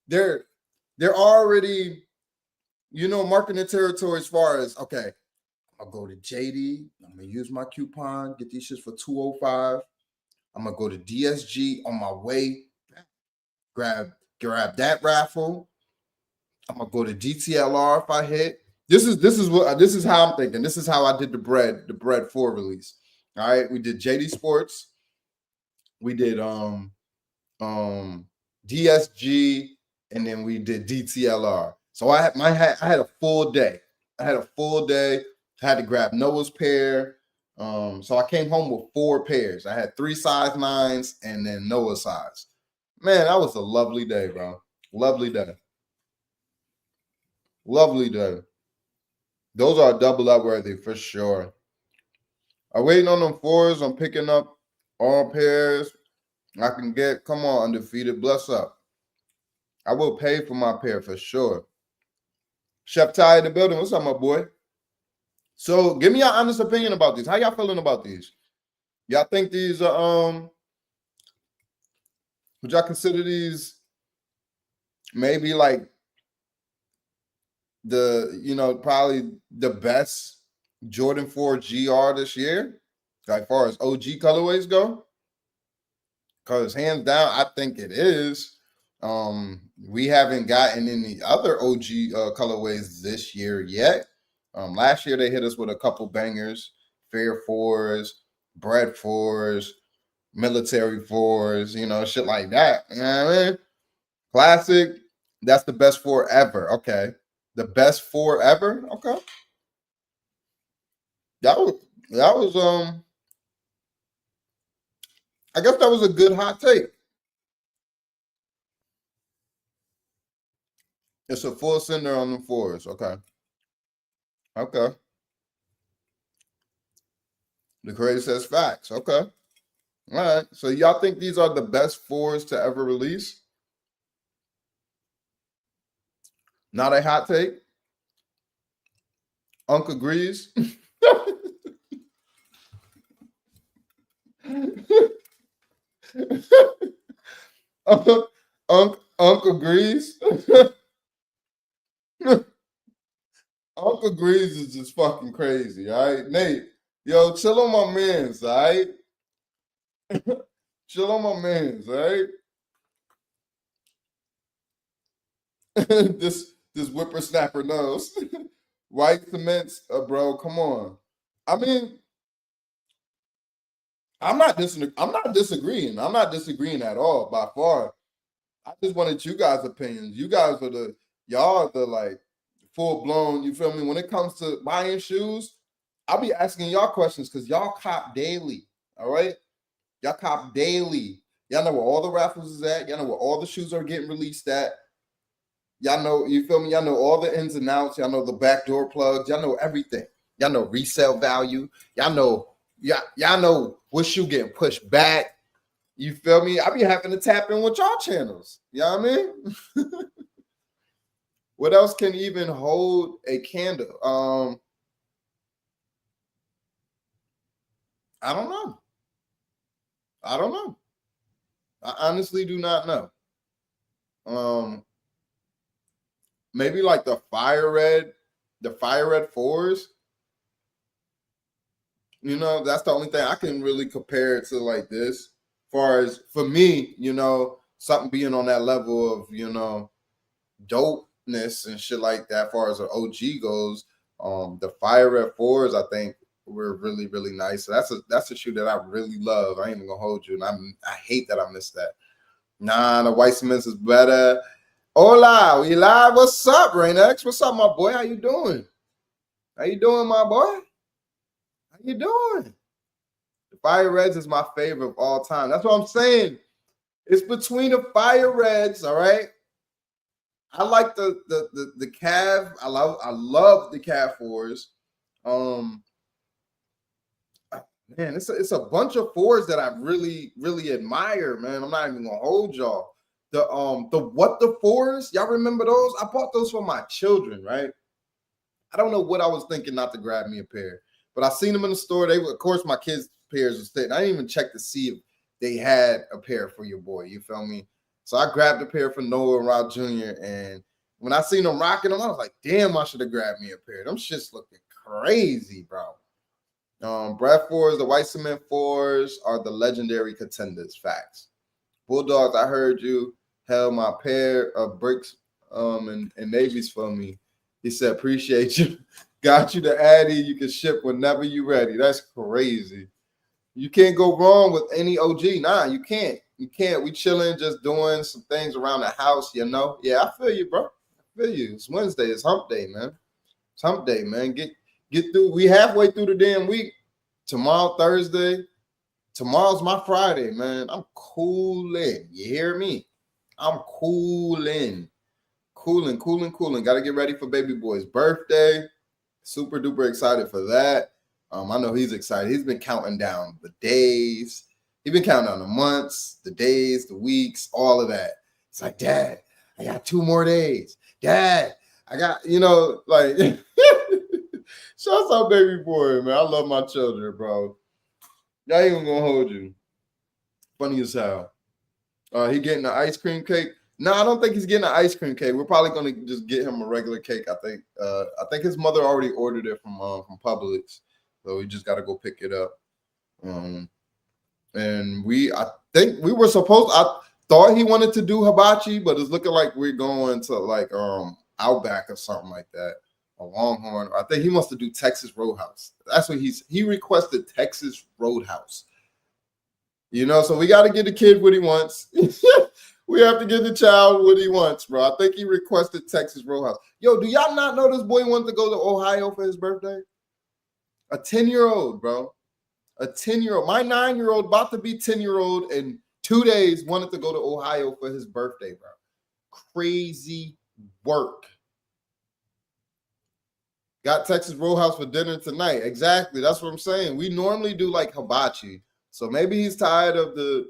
they're already, marking the territory as far as, okay, I'll go to JD, I'm gonna use my coupon, get these shits for $205. I'm gonna go to DSG on my way, grab that raffle. I'm gonna go to DTLR if I hit. This is how I'm thinking. This is how I did the bread 4 release. All right, we did JD Sports, we did DSG, and then we did DTLR. So I had a full day. I had to grab Noah's pair. So I came home with 4 pairs. I had 3 size 9s and then Noah's size. Man, that was a lovely day, bro. Lovely day. Lovely day. Those are double up worthy for sure. I'm waiting on them fours. I'm picking up all pairs I can get. Come on, undefeated. Bless up. I will pay for my pair for sure. Chef Ty in the building. What's up, my boy? So give me your honest opinion about these. How y'all feeling about these? Y'all think these are would y'all consider these maybe like probably the best Jordan 4 GR this year, as far as OG colorways go? Because hands down, I think it is. We haven't gotten any other OG colorways this year yet. Last year they hit us with a couple bangers, Fair 4s, Bread 4s, Military 4s, shit like that. You know what I mean? Classic, that's the best 4 ever. Okay. The best 4 ever? Okay. That was I guess that was a good hot take. It's a full sender on the 4s. Okay. Okay. The creator says facts. Okay. All right. So y'all think these are the best 4s to ever release? Not a hot take? Unc agrees. Unc agrees. Unc agrees is just fucking crazy, all right? Nate, yo, chill on my mans, all right? Chill on my mans, all right? this whippersnapper knows. White cements, bro, come on. I mean, I'm not disagreeing. I'm not disagreeing at all by far. I just wanted you guys' opinions. Y'all are the like full blown, you feel me? When it comes to buying shoes, I'll be asking y'all questions because y'all cop daily. All right. Y'all cop daily. Y'all know where all the raffles is at. Y'all know where all the shoes are getting released at. Y'all know, you feel me? Y'all know all the ins and outs. Y'all know the backdoor plugs. Y'all know everything. Y'all know resale value. Y'all know what shoe getting pushed back. You feel me? I be having to tap in with y'all channels. You know what I mean? What else can even hold a candle? I don't know. I honestly do not know. Maybe like the fire red 4s. That's the only thing I can really compare it to like this. As far as for me, something being on that level of, dopeness and shit like that, as far as an OG goes. The fire red 4s, I think, were really, really nice. So that's a shoe that I really love. I ain't even gonna hold you. And I hate that I missed that. Nah, the white cements is better. Hola, we live. What's up, Raynex? What's up, my boy? How you doing? How you doing, my boy? How you doing? The Fire Reds is my favorite of all time. That's what I'm saying. It's between the Fire Reds, all right? I like the Cav. I love the Cav 4s. Man, it's a bunch of 4s that I really, really admire, man. I'm not even gonna hold y'all. The what the 4s? Y'all remember those? I bought those for my children, right? I don't know what I was thinking not to grab me a pair, but I seen them in the store. They were, of course, my kids' pairs were sitting. I didn't even check to see if they had a pair for your boy. You feel me? So I grabbed a pair for Noah and Rob Jr. And when I seen them rocking them, I was like, damn, I should have grabbed me a pair. Them shits looking crazy, bro. Brad 4s, the white cement 4s are the legendary contenders. Facts. Bulldogs, I heard you held my pair of bricks and navies for me. He said, appreciate you. Got you the Addy. You can ship whenever you're ready. That's crazy. You can't go wrong with any OG. Nah, you can't. You can't. We chilling, just doing some things around the house, Yeah, I feel you, bro. I feel you. It's Wednesday. It's hump day, man. It's hump day, man. Get through. We halfway through the damn week. Tomorrow, Thursday. Tomorrow's my Friday, man. I'm cooling. You hear me? I'm cooling. Got to get ready for baby boy's birthday. Super duper excited for that. I know he's excited. He's been counting down the days. He's been counting down the months, the days, the weeks, all of that. It's like, Dad, I got 2 more days. Dad, I got, like, shouts out baby boy, man. I love my children, bro. I ain't even gonna hold you. Funny as hell. He getting the ice cream cake. No, I don't think he's getting an ice cream cake. We're probably gonna just get him a regular cake. I think his mother already ordered it from Publix, so we just got to go pick it up. And I think we were supposed. I thought he wanted to do hibachi, but it's looking like we're going to like Outback or something like that, a Longhorn. I think he wants to do Texas Roadhouse. That's what he requested, Texas Roadhouse. So we got to give the kid what he wants. We have to give the child what he wants, bro. I think he requested Texas Roadhouse. Yo, do y'all not know this boy wanted to go to Ohio for his birthday? A 10-year-old, bro. A 10-year-old. My 9-year-old, about to be 10-year-old in 2 days, wanted to go to Ohio for his birthday, bro. Crazy work. Got Texas Roadhouse for dinner tonight. Exactly. That's what I'm saying. We normally do like hibachi. So maybe he's tired of the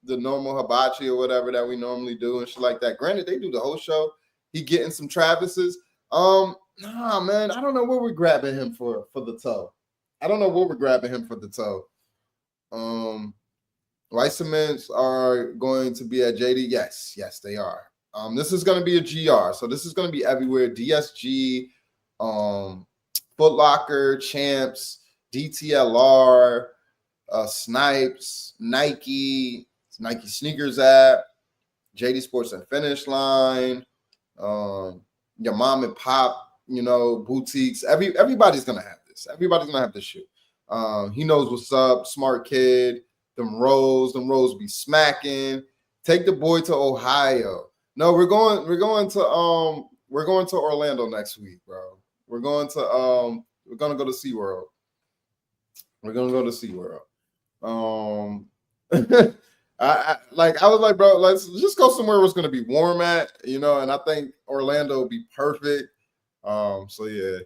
normal hibachi or whatever that we normally do and shit like that. Granted, they do the whole show. He getting some Travis's. Nah, man, I don't know what we're grabbing him for the toe. White Cements are going to be at JD. Yes, they are. This is going to be a GR. So this is going to be everywhere. DSG, Foot Locker, Champs, DTLR, Snipes, Nike Sneakers app, JD Sports and Finish Line, your mom and pop, boutiques. Everybody's gonna have this. Everybody's gonna have this shoe. He knows what's up. Smart kid. Them rolls be smacking. Take the boy to Ohio. No, we're going to Orlando next week, bro. We're gonna go to SeaWorld. I was like, bro, let's just go somewhere where it's gonna be warm at, and I think Orlando will be perfect. So yeah.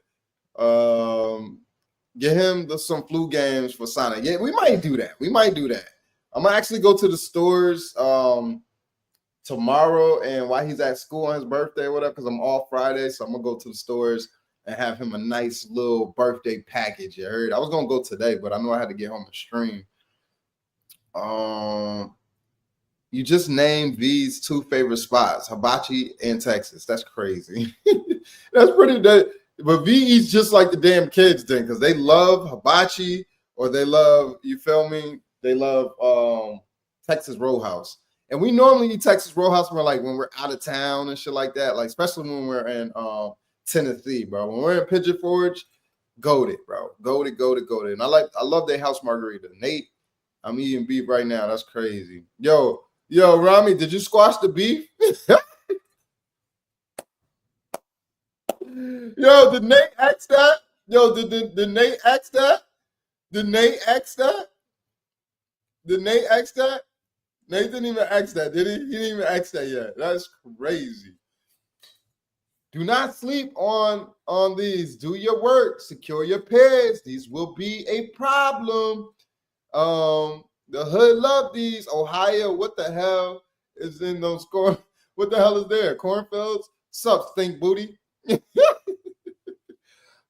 Get him some flu games for Sonic. Yeah, we might do that. I'm gonna actually go to the stores tomorrow, and while he's at school on his birthday or whatever, because I'm off Friday, so I'm gonna go to the stores and have him a nice little birthday package. You heard? I was gonna go today, but I know I had to get home and stream. You just named V's 2 favorite spots, hibachi and Texas. That's crazy. That's pretty good. But V eats just like the damn kids then, because they love hibachi or they love, you feel me? They love Texas Roadhouse. And we normally eat Texas Roadhouse when we're out of town and shit like that. Like, especially when we're in Tennessee, bro. When we're in Pigeon Forge, goated, bro. Goated. And I love their house margarita. Nate, I'm eating beef right now. That's crazy. Yo, Rami, did you squash the beef? Yo, did Nate ask that? Yo, did Nate ask that? Did Nate ask that? Nate didn't even ask that, did he? He didn't even ask that yet. That's crazy. Do not sleep on these. Do your work. Secure your pairs. These will be a problem. The hood love these. Ohio, what the hell is in those corn? What the hell is there? Cornfields? Sup, stink booty?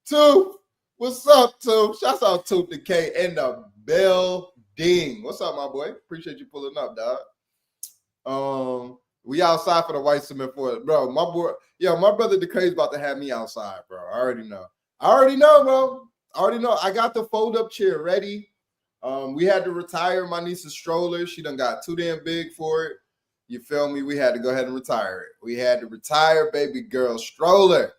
Tooth, what's up, Tooth? Shouts out Tooth the K in the building. What's up, my boy? Appreciate you pulling up, dog. We outside for the White Cement for it, bro. My boy, my brother DeCrae's about to have me outside, bro. I already know, bro. I got the fold-up chair ready. We had to retire my niece's stroller. She done got too damn big for it. You feel me? We had to go ahead and retire it. We had to retire baby girl's stroller.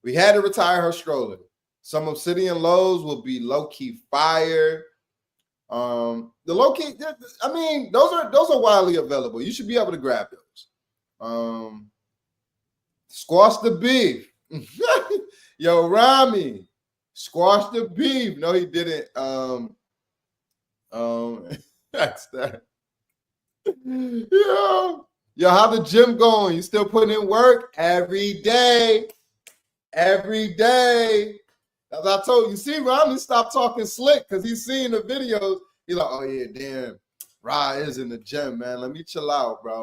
We had to retire her stroller. Some Obsidian Lows will be low-key fire. The low-key, I mean, those are widely available. You should be able to grab those. Squash the beef. Yo, Rami, squash the beef. No, he didn't. That's that. Yo, Yo, how the gym going? You still putting in work? Every day. Every day. As I told you, see, Romney stopped talking slick because he's seeing the videos. He's like, oh, yeah, damn. Ra is in the gym, man. Let me chill out, bro.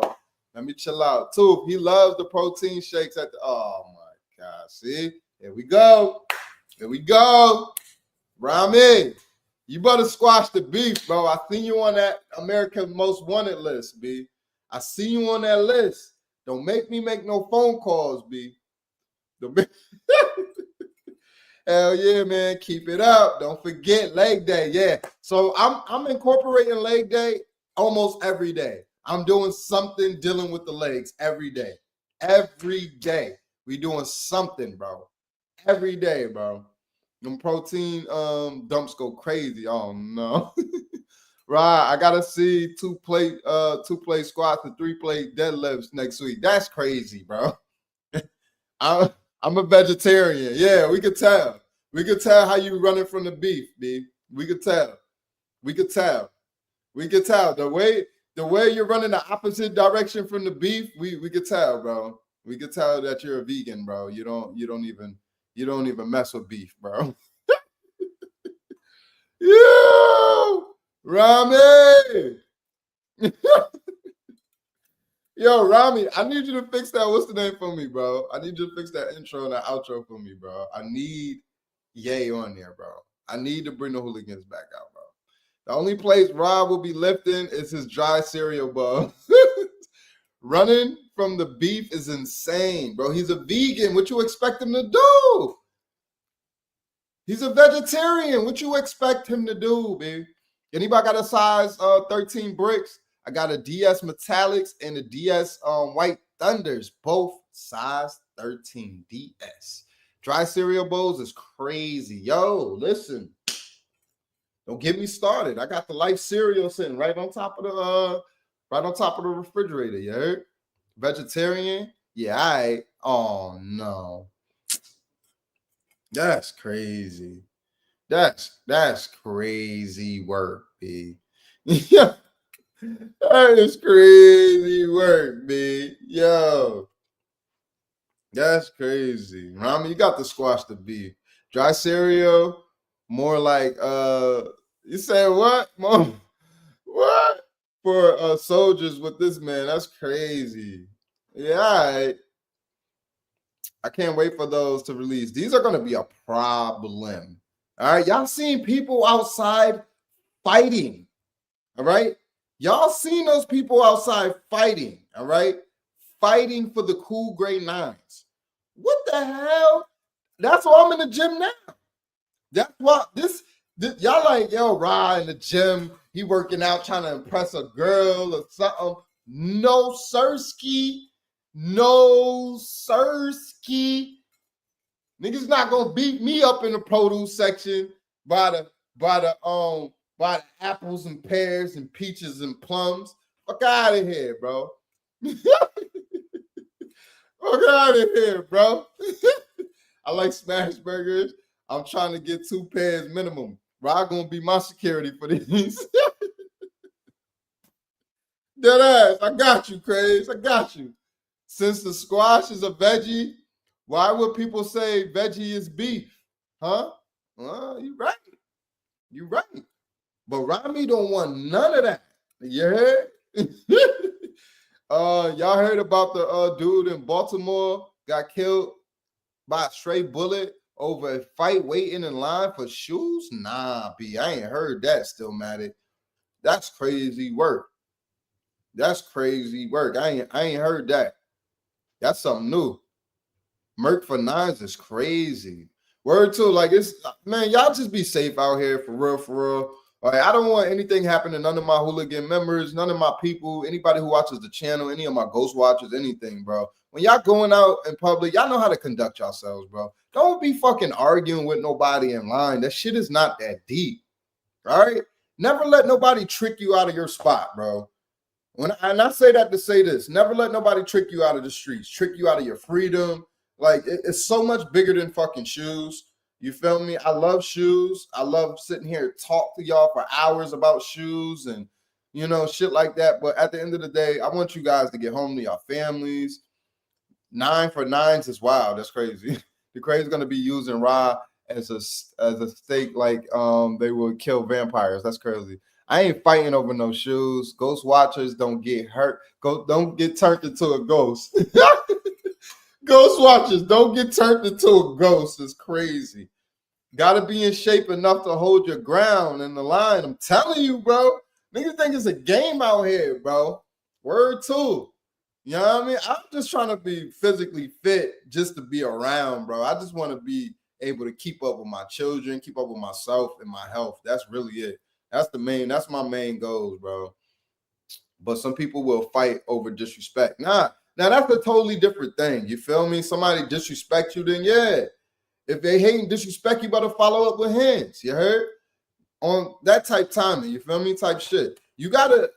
Let me chill out. Too. He loves the protein shakes at the. Oh, my God. See? Here we go. Here we go. Rami, you better squash the beef, bro. I seen you on that America's Most Wanted list, B. I see you on that list. Don't make me make no phone calls, B. Hell yeah, man. Keep it up. Don't forget leg day. Yeah. So I'm incorporating leg day almost every day. I'm doing something dealing with the legs every day. Every day. We doing something, bro. Every day, bro. Them protein dumps go crazy. Oh no. Right. I gotta see 2 plate squats and 3 plate deadlifts next week. That's crazy, bro. I'm a vegetarian. Yeah, we could tell. We could tell how you running from the beef, B. We could tell. We could tell. We could tell. The way you're running the opposite direction from the beef, we could tell, bro. We could tell that you're a vegan, bro. You don't even mess with beef, bro. Yo, Rami. Yo, Rami, I need you to fix that. What's the name for me, bro? I need you to fix that intro and that outro for me, bro. I need Ye on there, bro. I need to bring the hooligans back out, bro. The only place Rob will be lifting is his dry cereal bowl. Running from the beef is insane, bro. He's a vegan. What you expect him to do? He's a vegetarian. What you expect him to do, baby? Anybody got a size 13 bricks? I got a DS Metallics and a DS White Thunders, both size 13 DS. Dry cereal bowls is crazy. Yo, listen. Don't get me started. I got the Life cereal sitting right on top of the refrigerator. You heard? Vegetarian? Yeah, all right. Oh no. That's crazy. That's crazy work, B. Yeah. That is crazy work, B. Yo. That's crazy. Rami, you got to squash the beef. Dry cereal, more like you say what? More, what? For soldiers with this man. That's crazy. Yeah, all right. I can't wait for those to release. These are going to be a problem. All right. Y'all seen people outside fighting. All right. Y'all seen those people outside fighting. All right. Fighting for the cool gray 9s. What the hell? That's why I'm in the gym now. That's why this y'all like, yo, Ra in the gym. He working out trying to impress a girl or something. No, sirski. No, sirski. Niggas not gonna beat me up in the produce section by the apples and pears and peaches and plums. Fuck out of here, bro. Fuck out of here, bro. I like smash burgers. I'm trying to get 2 pairs minimum. Rod gonna be my security for these. Dead ass. I got you, Craze. I got you. Since the squash is a veggie, why would people say veggie is beef? Huh? Well, you right. You right. But Rami don't want none of that. You heard? Y'all heard about the dude in Baltimore got killed by a stray bullet over a fight waiting in line for shoes? Nah, B, I ain't heard that still, Matic. That's crazy work. That's crazy work. I ain't heard that. That's something new. Merc for 9s is crazy. Word too, like it's man, y'all just be safe out here for real, for real. All right, I don't want anything happen to none of my hooligan members, none of my people, anybody who watches the channel, any of my ghost watchers, anything, bro. When y'all going out in public, y'all know how to conduct yourselves, bro. Don't be fucking arguing with nobody in line. That shit is not that deep. All right? Never let nobody trick you out of your spot, bro. And I say that to say this, never let nobody trick you out of the streets, trick you out of your freedom. Like, it's so much bigger than fucking shoes. You feel me? I love shoes. I love sitting here and talk to y'all for hours about shoes and you know, shit like that. But at the end of the day, I want you guys to get home to your families. 9 for 9s is wild. That's crazy. The crazy going to be using raw as a steak, like they would kill vampires. That's crazy. I ain't fighting over no shoes. Ghost watchers don't get hurt. Don't get turned into a ghost. Ghost watchers don't get turned into a ghost. It's crazy. Got to be in shape enough to hold your ground in the line. I'm telling you, bro. Niggas think it's a game out here, bro. Word two. You know what I mean? I'm just trying to be physically fit just to be around, bro. I just want to be able to keep up with my children, keep up with myself and my health. That's really it. That's my main goals, bro. But some people will fight over disrespect. Now that's a totally different thing. You feel me? Somebody disrespect you, then yeah. If they hate and disrespect, you better follow up with hands. You heard? On that type timing, you feel me? Type shit. You gotta,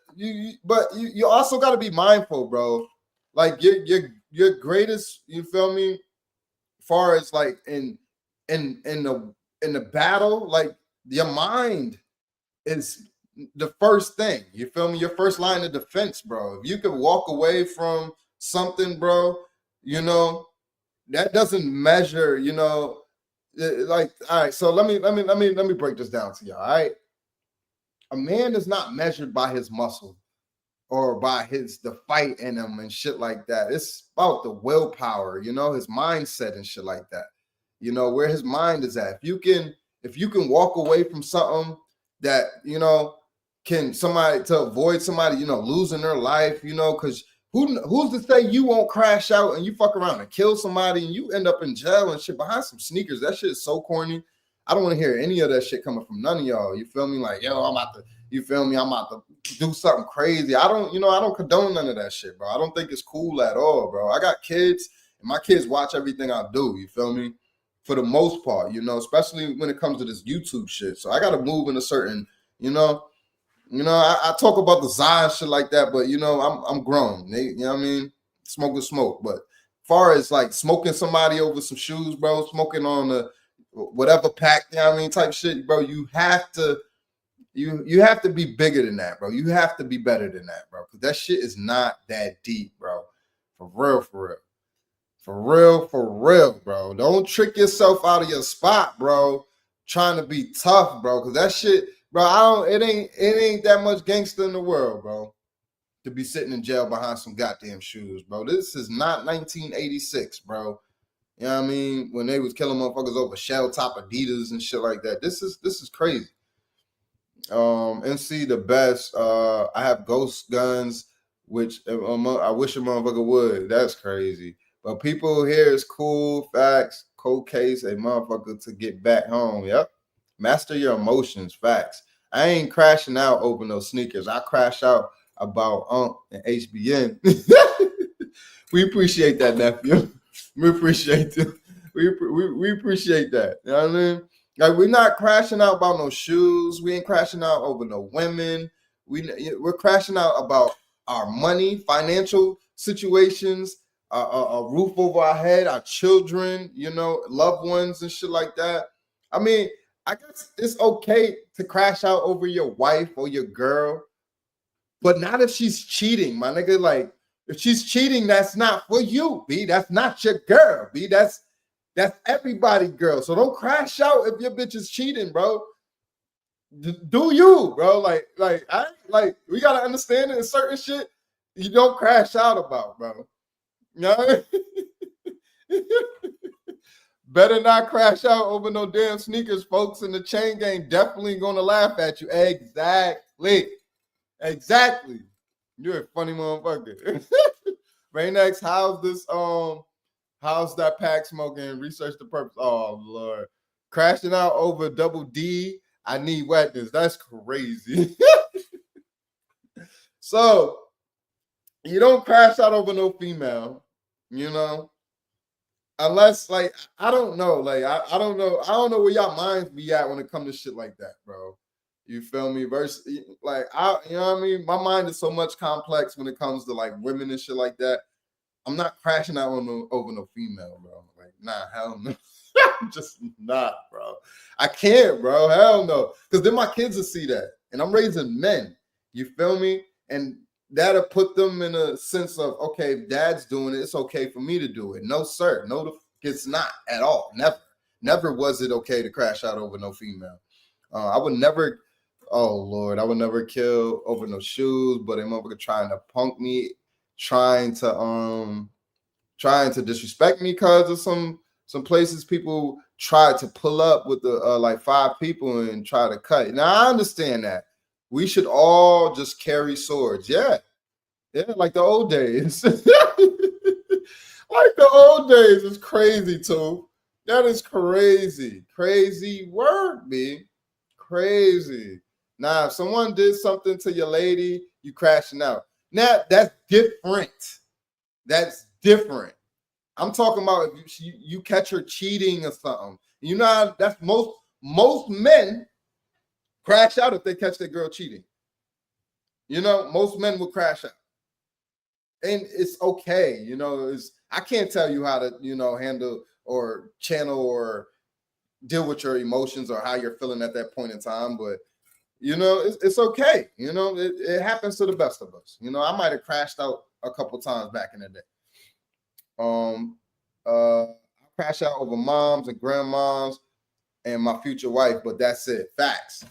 but you also gotta be mindful, bro. Like your greatest, you feel me? Far as like in the battle, like your mind is the first thing. You feel me? Your first line of defense, bro. If you could walk away from something, bro, you know, that doesn't measure, you know, like, all right. So let me break this down to y'all. All right. A man is not measured by his muscle or by the fight in him and shit like that. It's about the willpower, you know, his mindset and shit like that. You know, where his mind is at. If you can walk away from something that, you know, to avoid somebody, you know, losing their life, you know, because who's to say you won't crash out and you fuck around and kill somebody and you end up in jail and shit behind some sneakers? That shit is so corny. I don't want to hear any of that shit coming from none of y'all. You feel me? Like, yo, I'm about to do something crazy. I don't condone none of that shit, bro. I don't think it's cool at all, bro. I got kids and my kids watch everything I do. You feel me? For the most part, you know, especially when it comes to this YouTube shit. So I got to move in a certain, you know, I talk about the Zion shit like that, but you know, I'm grown. You know what I mean? Smoke is smoke. But far as like smoking somebody over some shoes, bro, smoking on the whatever pack, you know what I mean, type shit, bro, you have to be bigger than that, bro. You have to be better than that, bro. Because that shit is not that deep, bro. For real, for real. For real, for real, bro. Don't trick yourself out of your spot, bro. Trying to be tough, bro. Because that shit, bro, it ain't that much gangster in the world, bro. To be sitting in jail behind some goddamn shoes, bro. This is not 1986, bro. You know what I mean? When they was killing motherfuckers over shell top Adidas and shit like that. This is crazy. NC the best. I have ghost guns, which I wish a motherfucker would. That's crazy. But people here is cool. Facts. Cold case, a motherfucker to get back home. Yep. Master your emotions. Facts. I ain't crashing out over no sneakers. I crash out about and HBN. We appreciate that, nephew. We appreciate it. We appreciate that. You know what I mean? Like, we're not crashing out about no shoes. We ain't crashing out over no women. We're crashing out about our money, financial situations, a roof over our head, our children, you know, loved ones and shit like that. I mean, I guess it's okay to crash out over your wife or your girl, but not if she's cheating, my nigga. Like, if she's cheating, that's not for you, B. That's not your girl, B. That's everybody, girl. So don't crash out if your bitch is cheating, bro. Do you, bro? Like we gotta understand it in certain shit you don't crash out about, bro. You know what I mean? Better not crash out over no damn sneakers, folks. In the chain gang definitely gonna laugh at you. Exactly. You're a funny motherfucker. Raynex, how's that pack smoking? Research the purpose. Oh Lord. Crashing out over double D. I need wetness. That's crazy. So you don't crash out over no female, you know. Unless, like, I don't know. Like, I don't know. I don't know where y'all minds be at when it comes to shit like that, bro. You feel me? Versus, like, you know what I mean? My mind is so much complex when it comes to like women and shit like that. I'm not crashing out over no female, bro. Like, nah, hell no. Just not, bro. I can't, bro. Hell no. Because then my kids will see that. And I'm raising men. You feel me? And that'll put them in a sense of, okay, if dad's doing it, it's okay for me to do it. No, sir. No, it's not at all. Never was it okay to crash out over no female. I would never, oh Lord, I would never kill over no shoes, but a motherfucker trying to punk me, trying to disrespect me because of some places people tried to pull up with the like 5 people and try to cut. Now I understand that. We should all just carry swords. Yeah, like the old days. Like the old days is crazy, too. That is crazy. Crazy word, B. Crazy. Now, if someone did something to your lady, you crashing out. Now, that's different. That's different. I'm talking about if you catch her cheating or something. You know, that's most men crash out if they catch their girl cheating. You know, most men will crash out. And it's okay. You know, I can't tell you how to, you know, handle or channel or deal with your emotions or how you're feeling at that point in time. But, you know, it's okay. You know, it happens to the best of us. You know, I might have crashed out a couple times back in the day. I crash out over moms and grandmoms and my future wife, but that's it. Facts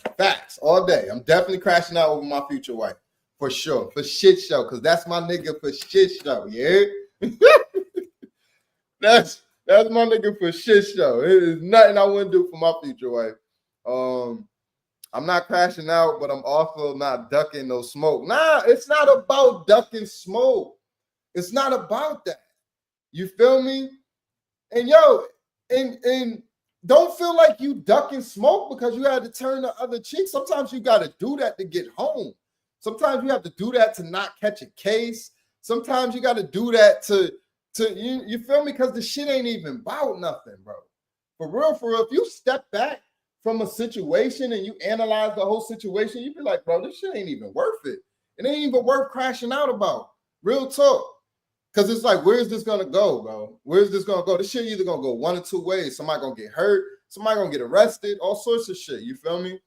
all day. I'm definitely crashing out over my future wife for sure, for shit show, because that's my nigga for shit show. Yeah, that's my nigga for shit show. It is nothing I wouldn't do for my future wife. I'm not crashing out, but I'm also not ducking no smoke. Nah, it's not about ducking smoke. It's not about that. You feel me? And yo, and don't feel like you ducking smoke because you had to turn the other cheek. Sometimes you got to do that to get home. Sometimes you have to do that to not catch a case. Sometimes you got to do that to you feel me? Because the shit ain't even about nothing, bro. For real, if you step back from a situation and you analyze the whole situation, you be like, bro, this shit ain't even worth it. It ain't even worth crashing out about. Real talk. Because it's like, where's this going to go, bro? Where's this going to go? This shit either going to go one or two ways. Somebody going to get hurt. Somebody going to get arrested. All sorts of shit. You feel me?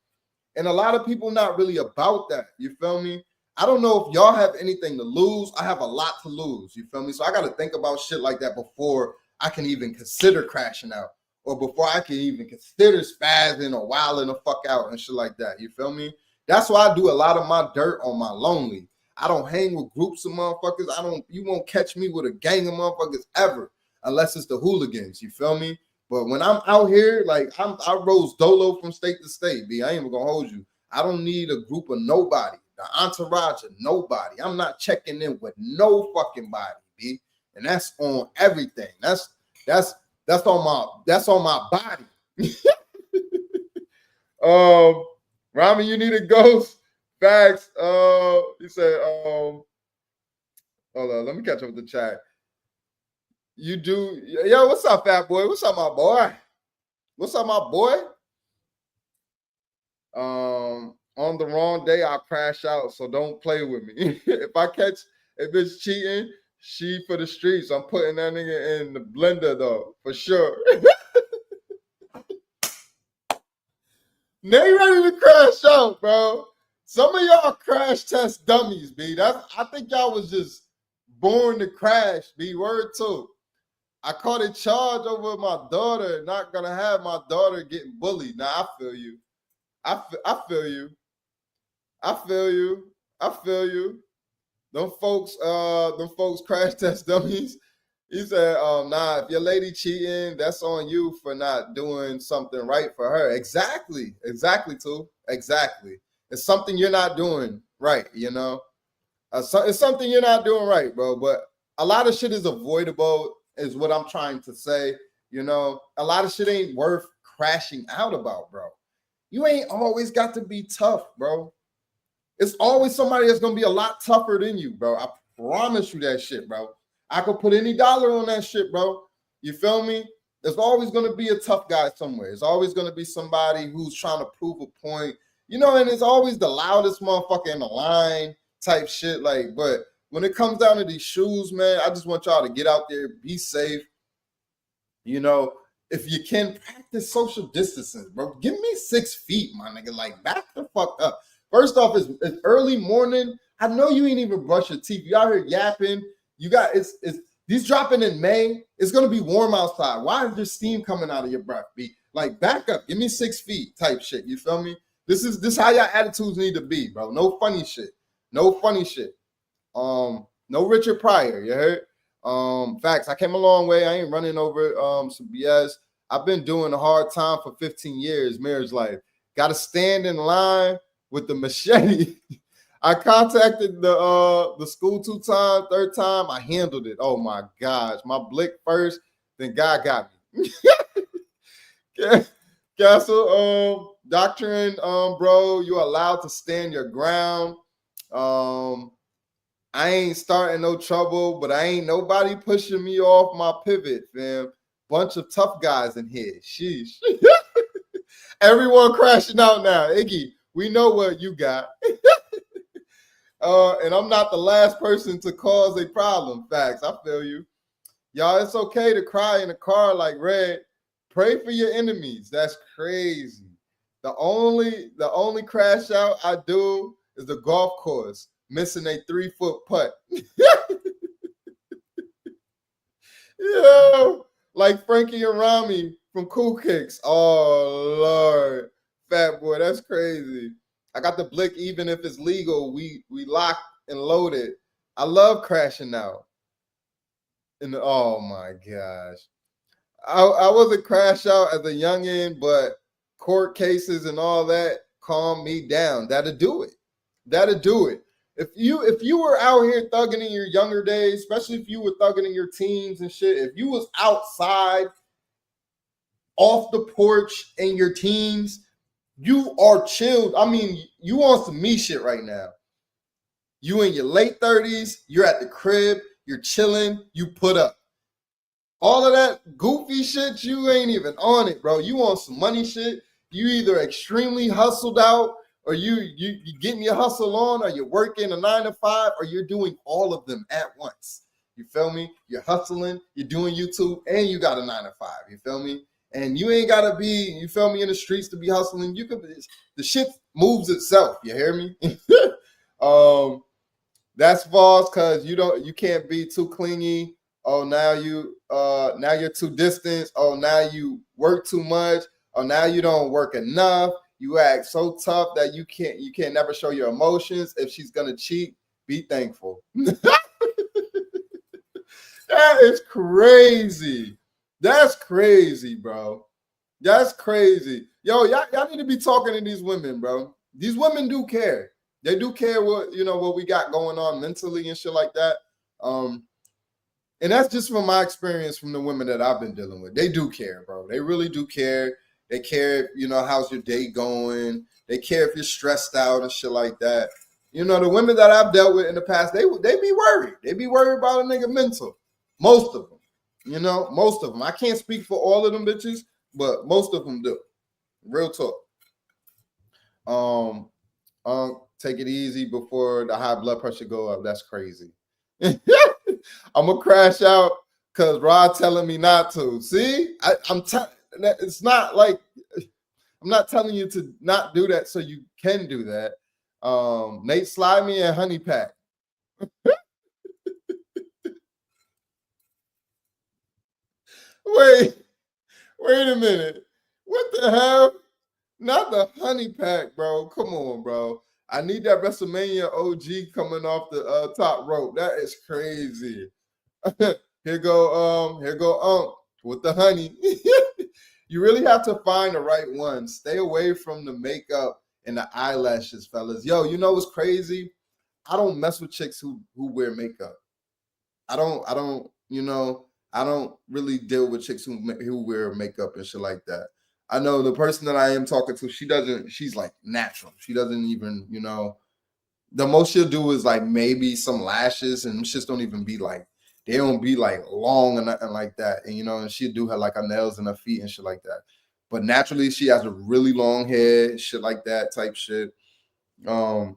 And a lot of people not really about that. You feel me? I don't know if y'all have anything to lose. I have a lot to lose. You feel me? So I got to think about shit like that before I can even consider crashing out. Or before I can even consider spazzing or wilding the fuck out and shit like that. You feel me? That's why I do a lot of my dirt on my lonely. I don't hang with groups of motherfuckers. You won't catch me with a gang of motherfuckers ever, unless it's the hooligans. You feel me? But when I'm out here, like I rose dolo from state to state, B. I ain't even gonna hold you. I don't need a group of nobody, the entourage of nobody. I'm not checking in with no fucking body, B. And that's on everything. That's on my body. Rami, you need a ghost. Facts. He said, hold on, let me catch up with the chat. You do, yo, what's up, fat boy? What's up, my boy? What's up, my boy? On the wrong day, I'll crash out, so don't play with me. If it's cheating, she for the streets. I'm putting that nigga in the blender, though, for sure. They ready to crash out, bro. Some of y'all crash test dummies, B. I think y'all was just born to crash, B. Word too. I caught a charge over my daughter, not gonna have my daughter getting bullied. Now I feel you. I feel you. I feel you. I feel you. Them folks crash test dummies. He said, nah, if your lady cheating, that's on you for not doing something right for her. Exactly, too. Exactly. It's something you're not doing right, you know? It's something you're not doing right, bro. But a lot of shit is avoidable, is what I'm trying to say. You know, a lot of shit ain't worth crashing out about, bro. You ain't always got to be tough, bro. It's always somebody that's going to be a lot tougher than you, bro. I promise you that shit, bro. I could put any dollar on that shit, bro. You feel me? There's always going to be a tough guy somewhere. There's always going to be somebody who's trying to prove a point. You know, and it's always the loudest motherfucker in the line type shit. Like, but when it comes down to these shoes, man, I just want y'all to get out there, be safe. You know, if you can, practice social distancing, bro. Give me 6 feet, my nigga. Like, back the fuck up. first off, it's early morning. I know you ain't even brush your teeth. You out here yapping. You got it's these dropping in May. It's gonna be warm outside. Why is there steam coming out of your breath? B? Like back up, give me 6 feet type shit. You feel me? This how your attitudes need to be, bro. No funny shit. No funny shit. No Richard Pryor, you heard? Facts. I came a long way. I ain't running over some BS. I've been doing a hard time for 15 years, marriage life. Gotta stand in line with the machete. I contacted the school 2 times, 3rd time, I handled it. Oh my gosh. My blick first, then God got me. Castle doctrine, bro, you're allowed to stand your ground. I ain't starting no trouble, but I ain't nobody pushing me off my pivot, fam. Bunch of tough guys in here. Sheesh. Everyone crashing out now. Iggy, we know what you got. And I'm not the last person to cause a problem. Facts, I feel you. Y'all, it's okay to cry in a car like Red. Pray for your enemies. That's crazy. The only crash out I do is the golf course, missing a 3-foot putt. Yeah, like Frankie and Rami from Cool Kicks. Oh Lord, fat boy, that's crazy. I got the blick, even if it's legal. We locked and loaded. I love crashing out. And oh my gosh. I wasn't crash out as a youngin', but court cases and all that calm me down. That'll do it. That'll do it. If you were out here thugging in your younger days, especially if you were thugging in your teens and shit, if you was outside off the porch in your teens, you are chilled. I mean, you on some me shit right now. You in your late 30s, you're at the crib, you're chilling, you put up. All of that goofy shit, you ain't even on it, bro. You on some money shit. You either extremely hustled out, or you getting your hustle on, or you're working a 9 to 5, or you're doing all of them at once. You feel me? You're hustling, you're doing YouTube, and you got a 9 to 5. You feel me? And you ain't gotta be, you feel me, in the streets to be hustling. You could, the shit moves itself. You hear me? That's false, because you can't be too clingy. Oh, now you're too distant. Oh, now you work too much. Oh, now you don't work enough. You act so tough that you can't never show your emotions. If she's gonna cheat, be thankful. That is crazy. That's crazy, bro. That's crazy. Yo, y'all need to be talking to these women, bro. These women do care. They do care what we got going on mentally and shit like that. And that's just from my experience from the women that I've been dealing with. They do care, bro. They really do care. They care, how's your day going. They care if you're stressed out and shit like that. The women that I've dealt with in the past, they be worried. They be worried about a nigga mental. Most of them. Most of them. I can't speak for all of them bitches, but most of them do. Real talk. Take it easy before the high blood pressure go up. That's crazy. I'm gonna crash out because Rod telling me not to. See, it's not like I'm not telling you to not do that so you can do that. Nate, slide me a honey pack. Wait a minute. What the hell? Not the honey pack, bro. Come on, bro. I need that WrestleMania OG coming off the top rope. That is crazy. Here go with the honey. You really have to find the right one. Stay away from the makeup and the eyelashes, fellas. Yo, you know what's crazy? I don't mess with chicks who wear makeup. I don't really deal with chicks who wear makeup and shit like that. I know the person that I am talking to, she's like natural. She doesn't even, the most she'll do is like maybe some lashes, and shits don't even be like, they don't be like long and nothing like that. And, and she'll do her like her nails and her feet and shit like that. But naturally, she has a really long hair, shit like that type shit. So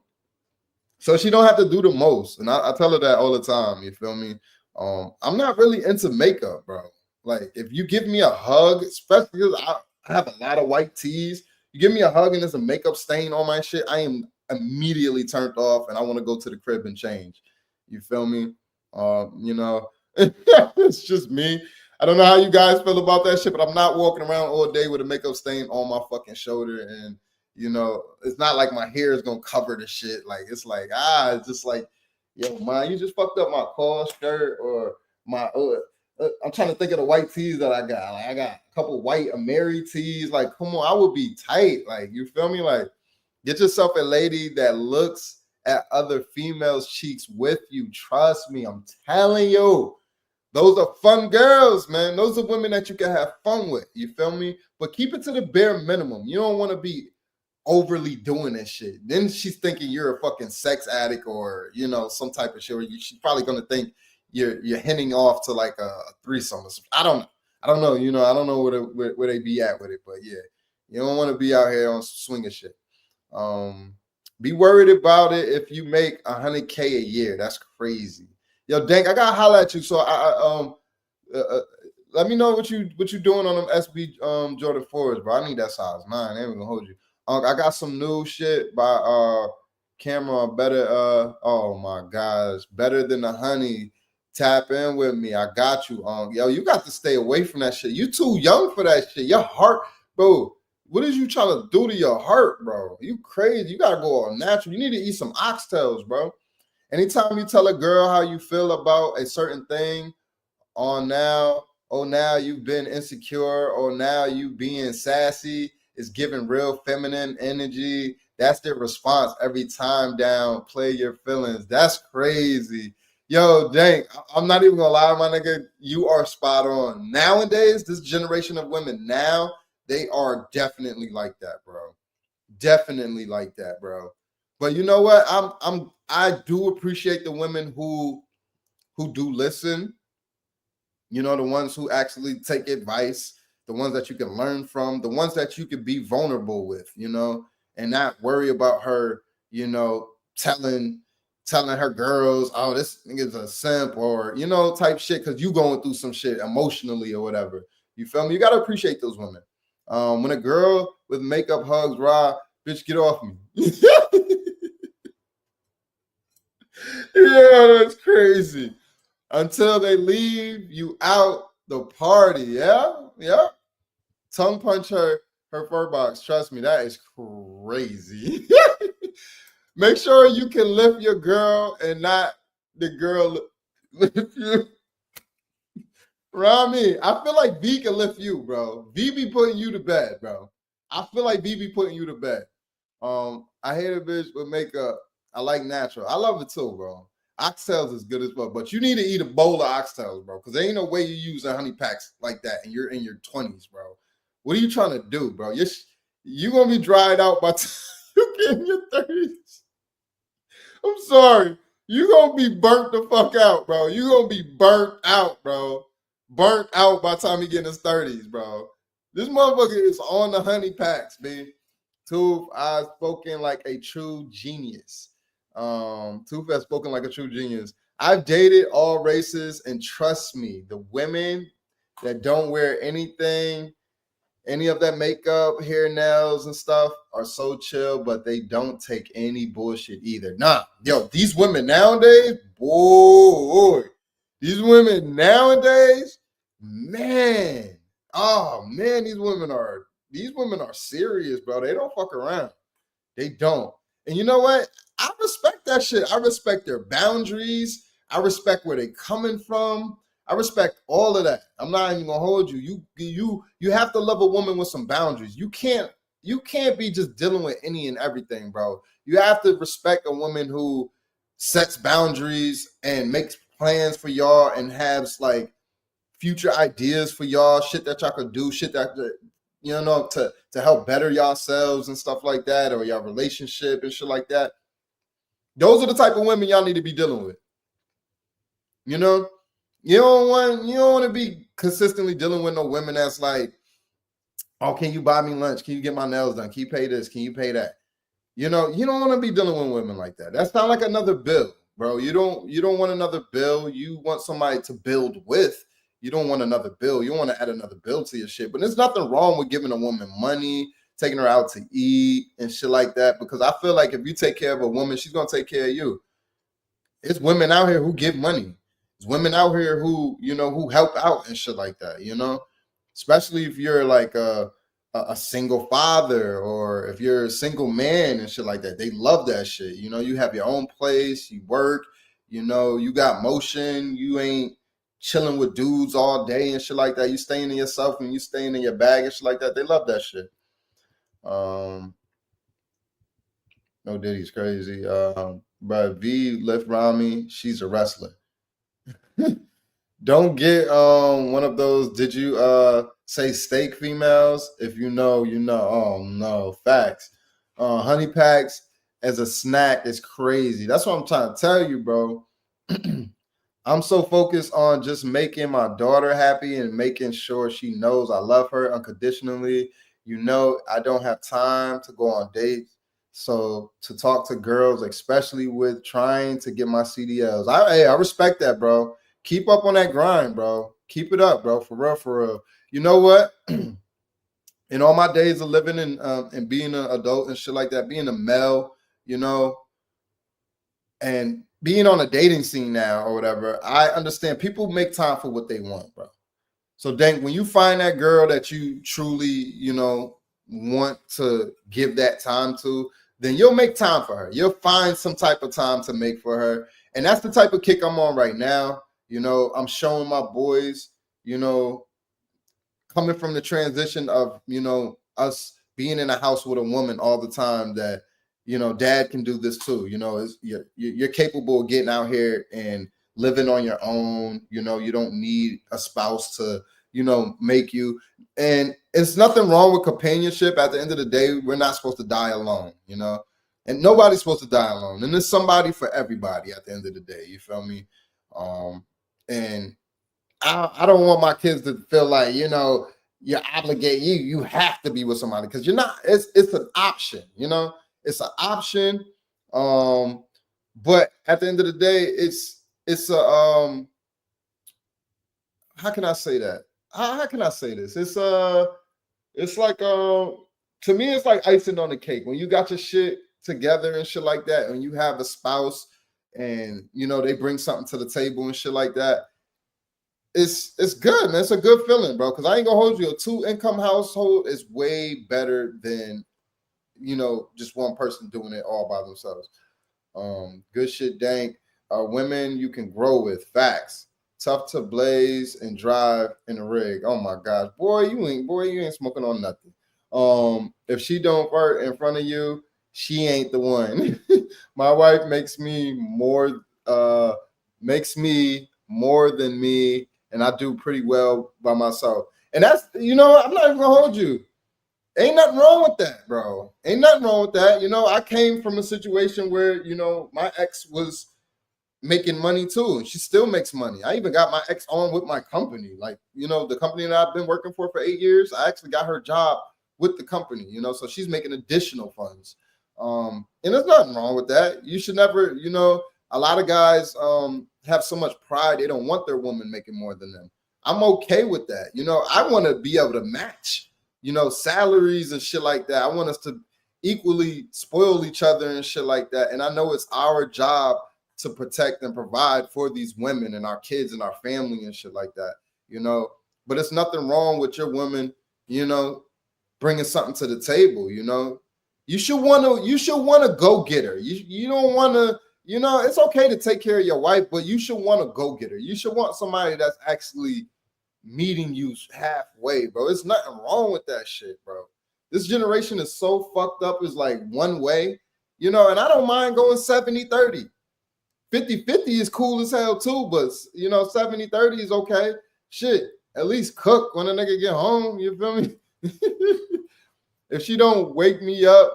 she don't have to do the most. And I tell her that all the time. You feel me? I'm not really into makeup, bro. Like, if you give me a hug, especially because I have a lot of white tees, you give me a hug and there's a makeup stain on my shit, I am immediately turned off and I want to go to the crib and change. You feel me? It's just me. I don't know how you guys feel about that shit, but I'm not walking around all day with a makeup stain on my fucking shoulder. And, it's not like my hair is going to cover the shit. Like, it's like, it's just like, yo, man, you just fucked up my core skirt or my, I'm trying to think of the white tees that I got. Like, I got a couple white Ameri tees. Like, come on, I would be tight. Like, you feel me? Like, get yourself a lady that looks at other females' cheeks with you. Trust me, I'm telling you. Those are fun girls, man. Those are women that you can have fun with. You feel me? But keep it to the bare minimum. You don't want to be overly doing this shit. Then she's thinking you're a fucking sex addict or, some type of shit. Or she's probably going to think you're hinting off to like a threesome or something. I don't know. I don't know where they be at with it. But yeah, you don't want to be out here on swinging shit. Be worried about it if you make $100K a year. That's crazy. Yo, Dank, I gotta holler at you. So let me know what you doing on them SB Jordan 4s, bro. I need that size 9. I ain't gonna hold you. I got some new shit by Camera Better. Oh my gosh, Better Than the Honey. Tap in with me. I got you. Yo, you got to stay away from that shit. You too young for that shit. Your heart, bro. What is you trying to do to your heart, bro? You crazy. You gotta go all natural. You need to eat some oxtails, bro. Anytime you tell a girl how you feel about a certain thing, now you've been insecure, or now you being sassy, it's giving real feminine energy. That's their response every time. Play your feelings. That's crazy. Yo, Dank, I'm not even gonna lie, my nigga. You are spot on. Nowadays, this generation of women now, they are definitely like that, bro. Definitely like that, bro. But you know what? I do appreciate the women who do listen. The ones who actually take advice, the ones that you can learn from, the ones that you can be vulnerable with, and not worry about her, telling her girls, oh, this nigga's a simp or, type shit, because you going through some shit emotionally or whatever. You feel me? You got to appreciate those women. When a girl with makeup hugs Ra, bitch, get off me. Yeah, that's crazy. Until they leave you out the party. Yeah. Tongue punch her fur box. Trust me, that is crazy. Make sure you can lift your girl and not the girl lift you. Rami, I feel like V can lift you, bro. V be putting you to bed, bro. I feel like V be putting you to bed. I hate a bitch with makeup. I like natural. I love it too, bro. Oxtails is good as well, but you need to eat a bowl of oxtails, bro, because there ain't no way you use a honey packs like that and you're in your 20s, bro. What are you trying to do, bro? You're going to be dried out by the time you get in your 30s. I'm sorry. You're going to be burnt the fuck out, bro. You're going to be burnt out, bro. Burnt out by the time you get in his 30s, bro. This motherfucker is on the honey packs, man. Tooth, I've spoken like a true genius. Tooth has spoken like a true genius. I've dated all races, and trust me, the women that don't wear anything, any of that makeup, hair, nails, and stuff are so chill, but they don't take any bullshit either. Nah, yo, these women nowadays, boy, these women nowadays, man, oh man, these women are serious, bro. They don't fuck around. They don't. And you know what? I respect that shit. I respect their boundaries. I respect where they coming from. I respect all of that. I'm not even gonna hold you. You have to love a woman with some boundaries. You can't be just dealing with any and everything, bro. You have to respect a woman who sets boundaries and makes plans for y'all and has like future ideas for y'all, shit that y'all could do, shit that to help better yourselves and stuff like that, or your relationship and shit like that. Those are the type of women y'all need to be dealing with. You don't want to be consistently dealing with no women that's like, oh, can you buy me lunch? Can you get my nails done? Can you pay this? Can you pay that? You don't want to be dealing with women like that. That's not like another bill, bro. You don't want another bill. You want somebody to build with. You don't want another bill. You want to add another bill to your shit. But there's nothing wrong with giving a woman money, taking her out to eat and shit like that. Because I feel like if you take care of a woman, she's gonna take care of you. It's women out here who give money. It's women out here who, you know, who help out and shit like that, you know? Especially if you're like a single father or if you're a single man and shit like that. They love that shit. You know, you have your own place, you work, you know, you got motion, you ain't chilling with dudes all day and shit like that. You staying in yourself and you staying in your bag and shit like that. They love that shit. No Diddy's crazy. But V Lift Rami, she's a wrestler. Don't get one of those, did you say steak females? If you know, you know. Oh no, facts. Honey packs as a snack is crazy. That's what I'm trying to tell you, bro. I'm so focused on just making my daughter happy and making sure she knows I love her unconditionally. You know, I don't have time to go on dates. So to talk to girls, especially with trying to get my CDLs, I respect that, bro. Keep up on that grind, bro. Keep it up, bro. For real, for real. You know what? In all my days of living and being an adult and shit like that, being a male, you know, and being on a dating scene now or whatever, I understand people make time for what they want, bro. So dang, when you find that girl that you truly, you know, want to give that time to, then you'll make time for her. You'll find some type of time to make for her. And that's the type of kick I'm on right now. You know, I'm showing my boys, you know, coming from the transition of, you know, us being in a house with a woman all the time that, you know, dad can do this too. You know, you're capable of getting out here and living on your own. You know, you don't need a spouse to, you know, make you. And it's nothing wrong with companionship. At the end of the day, we're not supposed to die alone, you know, and nobody's supposed to die alone. And there's somebody for everybody at the end of the day. You feel me? And I don't want my kids to feel like, you know, you're obligated. You have to be with somebody because you're not. It's an option, you know. It's an option. But at the end of the day, it's a how can I say that? How can I say this? It's like to me, it's like icing on the cake. When you got your shit together and shit like that, and you have a spouse and you know they bring something to the table and shit like that. It's good, man. It's a good feeling, bro. Because I ain't gonna hold you. A 2-income household is way better than, you know, just one person doing it all by themselves. Good shit, Dank. Women you can grow with. Facts. Tough to blaze and drive in a rig. Oh my gosh, boy, you ain't smoking on nothing. If she don't flirt in front of you, she ain't the one. My wife makes me more than me, and I do pretty well by myself. And that's, you know, I'm not even gonna hold you. Ain't nothing wrong with that, bro. Ain't nothing wrong with that. You know, I came from a situation where, you know, my ex was making money too, and she still makes money. I even got my ex on with my company. Like, you know, the company that I've been working for 8 years, I actually got her job with the company, you know, so she's making additional funds. And there's nothing wrong with that. You should never, you know, a lot of guys have so much pride, they don't want their woman making more than them. I'm okay with that. You know, I want to be able to match, you know, salaries and shit like that. I want us to equally spoil each other and shit like that. And I know it's our job to protect and provide for these women and our kids and our family and shit like that, you know. But it's nothing wrong with your woman, you know, bringing something to the table, you know. You should want to go get her. You don't want to, you know, it's okay to take care of your wife, but you should want to go get her. You should want somebody that's actually meeting you halfway, bro. There's nothing wrong with that shit, bro. This generation is so fucked up, is like one way, you know, and I don't mind going 70-30. 50-50 is cool as hell too, but you know, 70-30 is okay. Shit, at least cook when a nigga get home, you feel me? If she don't wake me up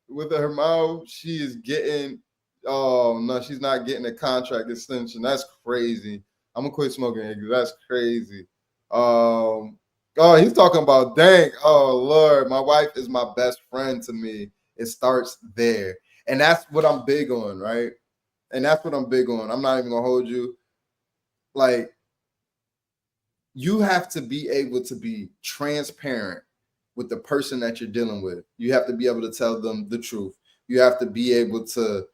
with her mouth, she is getting, oh no, she's not getting a contract extension. That's crazy. I'm gonna quit smoking because that's crazy. Oh, he's talking about Dank. Oh Lord, my wife is my best friend to me. It starts there. And that's what I'm big on, right? And that's what I'm big on. I'm not even gonna hold you. Like, you have to be able to be transparent with the person that you're dealing with. You have to be able to tell them the truth. You have to be able to,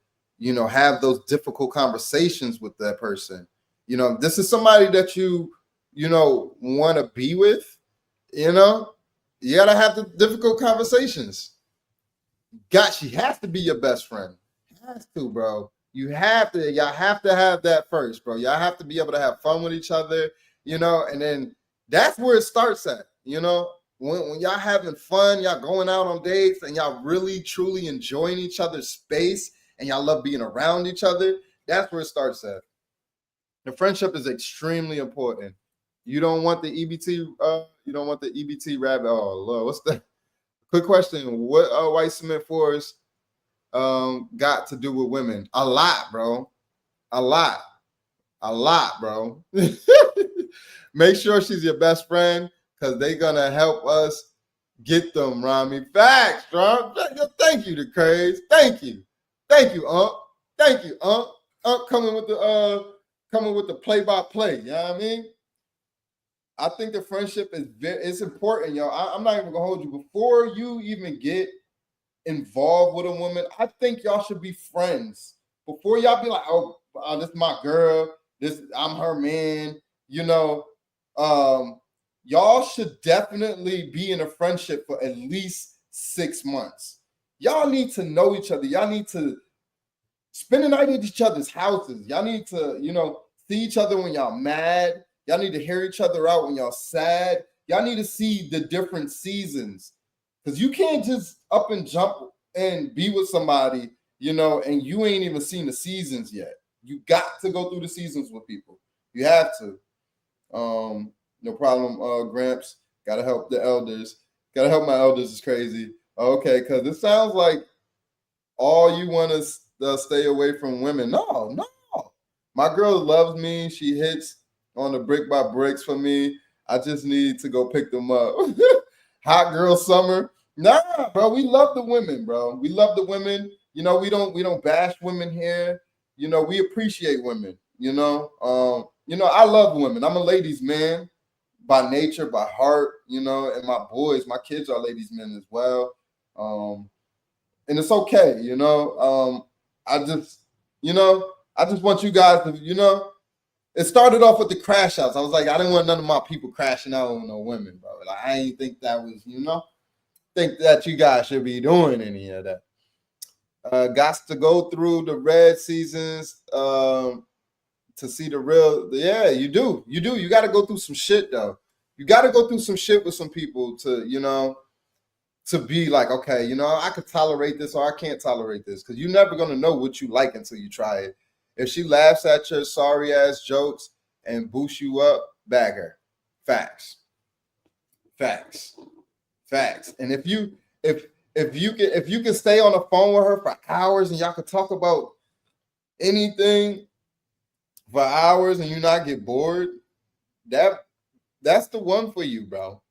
have those difficult conversations with that person. This is somebody that you want to be with. You gotta have the difficult conversations. She has to be your best friend. Has to, bro. Y'all have to have that first, bro. Y'all have to be able to have fun with each other, and then that's where it starts at, when y'all having fun, y'all going out on dates and y'all really truly enjoying each other's space and y'all love being around each other. That's where it starts at. The friendship is extremely important. You don't want the EBT rabbit. Oh Lord, what's that? Quick question. What White Cement Forest got to do with women? A lot, bro. A lot, bro. Make sure she's your best friend because they're gonna help us get them, Rami. Facts, bro. Thank you, the craze. Thank you, Unc. Thank you, Unc. Unc coming with the play-by-play. You know what I mean? I think the friendship it's important, yo. I'm not even gonna hold you. Before you even get involved with a woman, I think y'all should be friends. Before y'all be like, oh, this is my girl, I'm her man, y'all should definitely be in a friendship for at least 6 months. Y'all need to know each other. Y'all need to spend the night at each other's houses. Y'all need to, see each other when y'all mad. Y'all need to hear each other out when y'all sad. Y'all need to see the different seasons. Because you can't just up and jump and be with somebody, and you ain't even seen the seasons yet. You got to go through the seasons with people. You have to. No problem, Gramps. Gotta help the elders. Gotta help my elders is crazy. Okay, because it sounds like all you want is stay away from women. No. My girl loves me. She hits on the brick by bricks for me. I just need to go pick them up. Hot girl summer. Nah, bro. We love the women, bro. We love the women. We don't bash women here. We appreciate women. I love women. I'm a ladies' man by nature, by heart, and my kids are ladies' men as well. And it's okay, I just want you guys to, it started off with the crash outs. I was like, I didn't want none of my people crashing out on no women, bro. Like, I ain't think that was, think that you guys should be doing any of that. Got to go through the red seasons to see the real. Yeah, you do. You got to go through some shit, though. You got to go through some shit with some people to, to be like, okay, I could tolerate this or I can't tolerate this, because you're never going to know what you like until you try it. If she laughs at your sorry ass jokes and boosts you up, bag her. Facts. And if you can stay on the phone with her for hours and y'all can talk about anything for hours and you not get bored, that's the one for you, bro.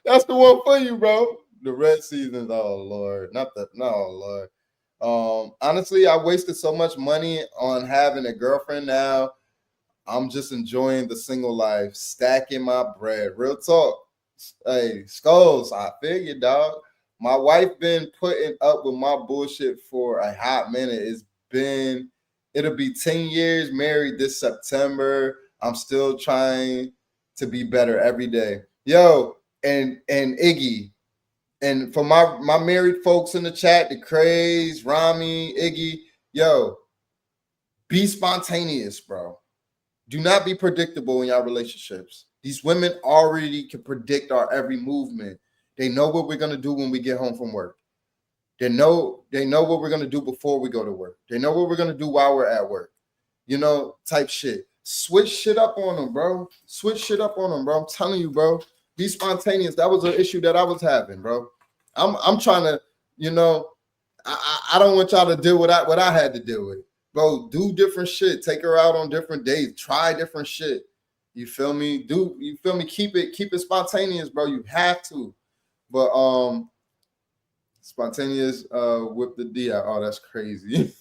That's the one for you, bro. The red seasons, oh Lord, Lord. Honestly, I wasted so much money on having a girlfriend now. I'm just enjoying the single life, stacking my bread. Real talk. Hey, Skulls, I feel you, dog. My wife been putting up with my bullshit for a hot minute. It'll be 10 years married this September. I'm still trying to be better every day. Yo, and Iggy, and for my married folks in the chat, the Craze, Rami, Iggy, yo, be spontaneous, bro. Do not be predictable in your relationships. These women already can predict our every movement. They know what we're going to do when we get home from work. They know what we're going to do before we go to work. They know what we're going to do while we're at work. Type shit. Switch shit up on them, bro. I'm telling you, bro. Be spontaneous. That was an issue that I was having, bro. I'm trying to, I don't want y'all to deal with what I had to deal with. Bro, do different shit. Take her out on different dates. Try different shit. You feel me? Keep it spontaneous, bro. You have to. But spontaneous whip the D out. Oh, that's crazy.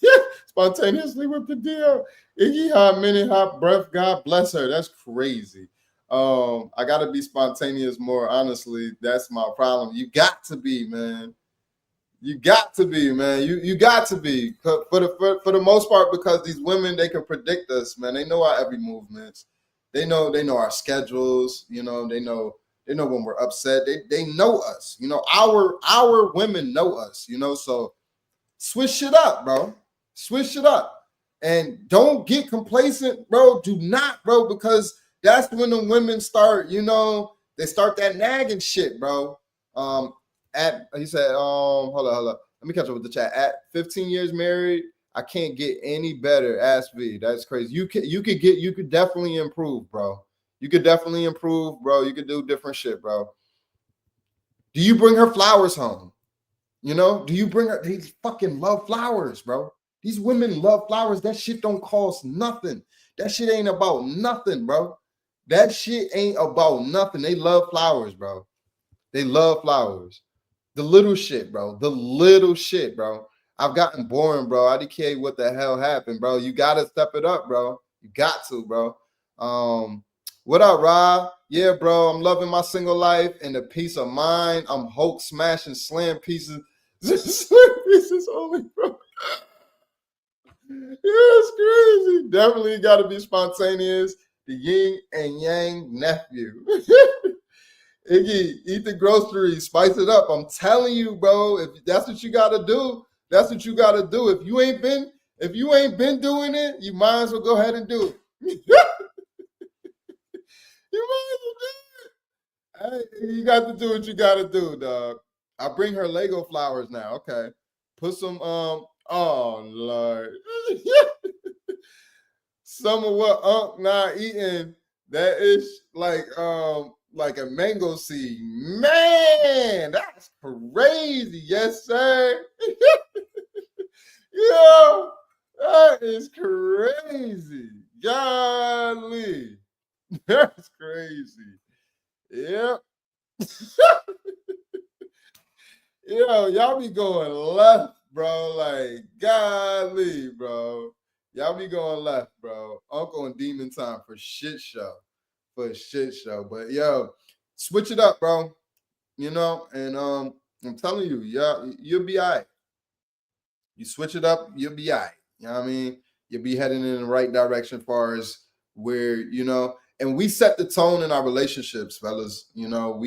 Spontaneously whip the D out. Iggy hot, mini hot breath. God bless her. That's crazy. I gotta be spontaneous more. Honestly, that's my problem. You got to be, man. You got to be, man. You got to be for the most part, because these women, they can predict us, man. They know our every movements. They know our schedules. You know, they know when we're upset. They know us. You know, our women know us. You know, so switch it up, bro. Switch it up, and don't get complacent, bro. Do not, bro, because that's when the women start. You know, they start that nagging shit, bro. He said, hold on. Let me catch up with the chat. At 15 years married, I can't get any better. Ask V. That's crazy. You could definitely improve, bro. You could definitely improve, bro. You could do different shit, bro. Do you bring her flowers home? You know, do you bring her? They fucking love flowers, bro. These women love flowers. That shit don't cost nothing. That shit ain't about nothing, bro. That shit ain't about nothing. They love flowers, bro. They love flowers. The little shit, bro. The little shit, bro. I've gotten boring, bro. IDK, what the hell happened, bro? You gotta step it up, bro. You got to, bro. What up, Rob? Yeah, bro. I'm loving my single life and the peace of mind. I'm Hulk smashing slam pieces. Slam pieces only, bro. Yeah, it's crazy. Definitely got to be spontaneous. The yin and yang nephew. Iggy, eat the groceries, spice it up. I'm telling you, bro. If that's what you gotta do, that's what you gotta do. If you ain't been doing it, you might as well go ahead and do it. You might as well do it. Hey, you got to do what you gotta do, dog. I bring her Lego flowers now. Okay, put some oh Lord, some of what Unc not eating. That is like a mango seed. Man, that's crazy. Yes, sir. Yo, that is crazy. Golly. That's crazy. Yep. Yo, y'all be going left, bro. Like, golly, bro. Y'all be going left, bro. Uncle and Demon Time for shit show. For a shit show. But yo, switch it up, bro. You know, and I'm telling you, yeah, you'll be all right. You switch it up, you'll be all right. You know what I mean? You'll be heading in the right direction as far as where, you know, and we set the tone in our relationships, fellas. You know,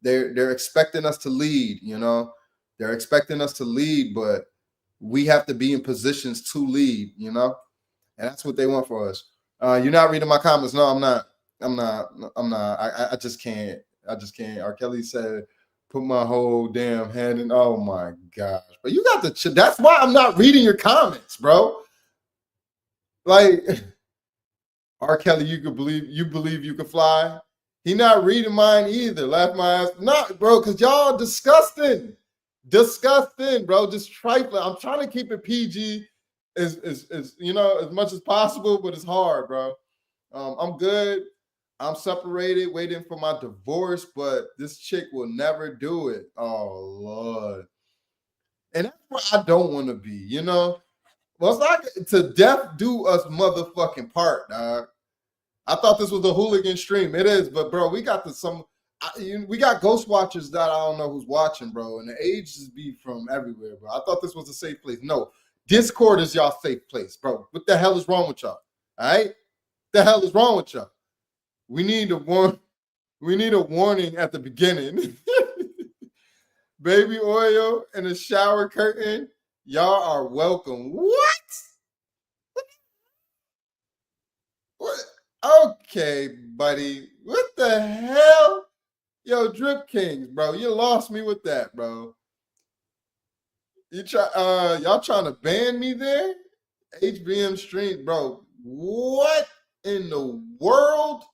they're expecting us to lead, you know. They're expecting us to lead, but we have to be in positions to lead, you know, and that's what they want for us. You're not reading my comments. No, I'm not. I just can't. R. Kelly said, put my whole damn hand in. Oh my gosh. But you got to, that's why I'm not reading your comments, bro. Like, R. Kelly, you believe you can fly? He not reading mine either. Laugh my ass. Not, bro, because y'all disgusting. Disgusting, bro. Just trifling. I'm trying to keep it PG as you know, as much as possible, but it's hard, bro. I'm good. I'm separated, waiting for my divorce, but this chick will never do it. Oh Lord. And that's where I don't want to be, you know. Well, it's like to death do us motherfucking part, dog. I thought this was a hooligan stream. It is, but bro, we got we got ghost watchers that I don't know who's watching, bro, and the ages be from everywhere, bro. I thought this was a safe place. No, Discord is y'all safe place, bro. What the hell is wrong with y'all? All right, the hell is wrong with y'all? We need a warning at the beginning. Baby oil and a shower curtain. Y'all are welcome. What? What? Okay, buddy. What the hell? Yo, Drip Kings, bro. You lost me with that, bro. Y'all trying to ban me there? HBM stream, bro. What in the world?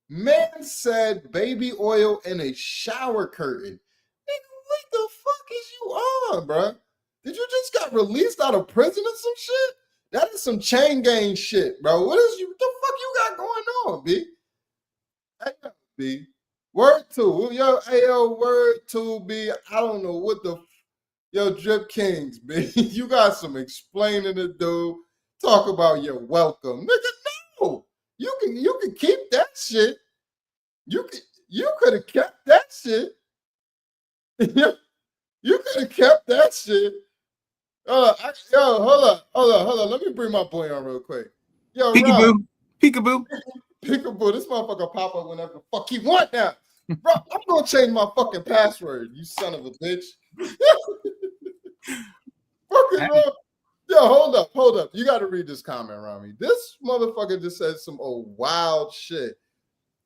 Man said baby oil and a shower curtain. Nigga, what the fuck is you on, bro? Did you just got released out of prison or some shit? That is some chain gang shit, bro. What the fuck you got going on, B? Hey, B. Word to. Yo, word to B. I don't know what the yo, Drip Kings, B. You got some explaining to do. Talk about your welcome. Nigga, no. You can keep that shit. You could have kept that shit. You could have kept that shit. Hold on. Let me bring my boy on real quick. Yo, Peekaboo. Peekaboo. Peekaboo. This motherfucker pop up whenever the fuck he want now. Bro, I'm gonna change my fucking password, you son of a bitch. Fucking bro. Yo, hold up. You gotta read this comment, Rami. This motherfucker just said some old wild shit.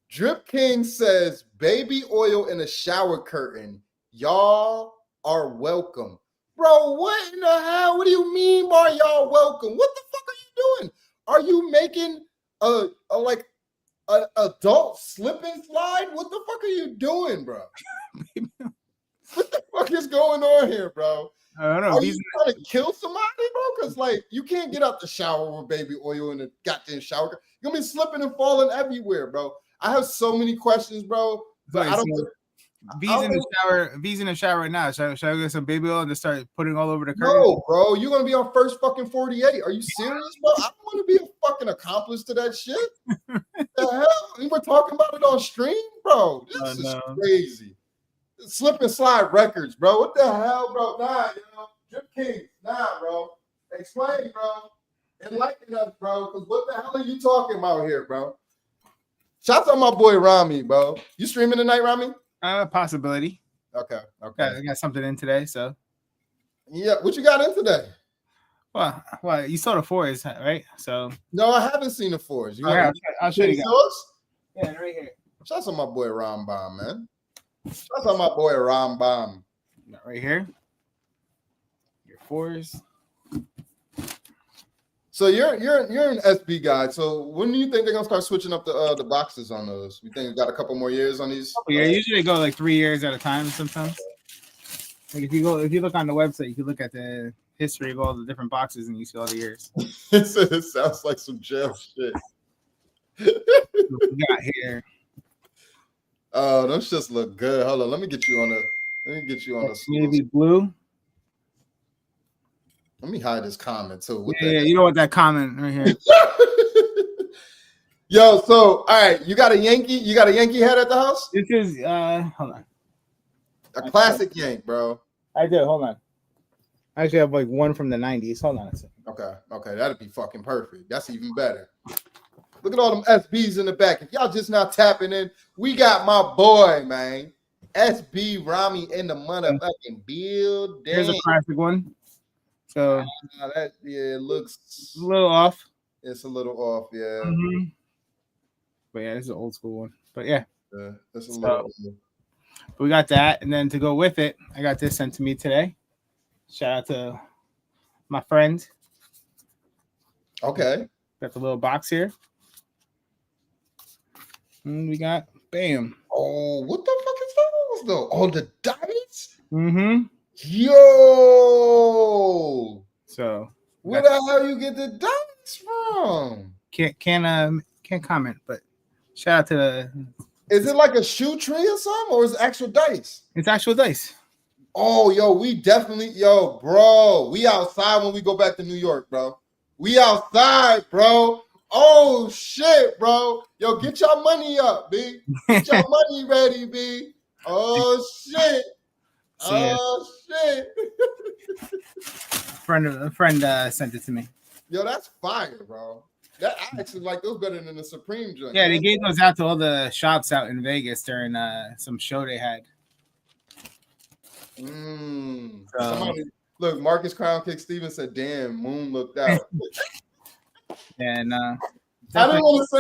Drip King says, baby oil in a shower curtain. Y'all are welcome. Bro, what in the hell? What do you mean by y'all welcome? What the fuck are you doing? Are you making a adult slip and slide? What the fuck are you doing, bro? What the fuck is going on here, bro? I don't know. Are you trying to kill somebody, bro? Because like you can't get out the shower with baby oil in the goddamn shower. You're gonna be slipping and falling everywhere, bro. I have so many questions, bro. But I don't. V's in the shower. V's in the shower right now. Should I get some baby oil and just start putting all over the curtain? No, bro. You're gonna be on first fucking 48. Are you serious, bro? I don't want to be a fucking accomplice to that shit. The hell? We were talking about it on stream, bro. This is crazy. Slip and slide records, bro. What the hell, bro? Nah, Drip King. Nah, bro. Explain, bro. Enlighten us, bro. Because what the hell are you talking about here, bro? Shout out to my boy Rami, bro. You streaming tonight, Rami? Possibility. Okay. I got something in today, so. Yeah, what you got in today? Well, you saw the fours, right? So. No, I haven't seen the fours. I'll show you guys. Yeah, right here. Shout out to my boy Rambam, man. Shout out to my boy Rambam. Right here. Your fours. So you're an SB guy. So when do you think they're gonna start switching up the boxes on those? You think we got a couple more years on these? Yeah, usually go like 3 years at a time sometimes. Like if you look on the website, you can look at the history of all the different boxes and you see all the years. It sounds like some jail shit. We got here. Oh, those just look good. Hold on, let me get you on the navy blue. Let me hide this comment too. Yeah, you know what that comment right here. Yo, so all right, you got a Yankee head at the house? This is hold on. A classic Yank, bro. I do. Hold on. I actually have like one from the 90s. Hold on a second. Okay, that'd be fucking perfect. That's even better. Look at all them SBs in the back. If y'all just not tapping in, we got my boy, man. SB Rami in the motherfucking building. Here's a classic one. So it looks a little off. It's a little off, yeah. Mm-hmm. But yeah, this is an old school one. But yeah, that's a little. But we got that, and then to go with it, I got this sent to me today. Shout out to my friend. Okay. Got the little box here. And we got bam. Oh, what the fuck is those though? Oh, the dice? Mm-hmm. Yo. So where the hell you get the dice from? Can't comment, but shout out to the. Is it like a shoe tree or something, or is it actual dice? It's actual dice. Oh, we definitely, bro. We outside when we go back to New York, bro. We outside, bro. Oh shit, bro. Yo, get your money up, B. Get your money ready, B. Oh shit. Oh shit. A friend sent it to me. Yo, that's fire, bro. That I actually like those better than the Supreme joint. Yeah, they gave those out to all the shops out in Vegas during some show they had. Somebody, look, Marcus Crown Kick Stevens said, "Damn, Moon looked out." And I didn't want to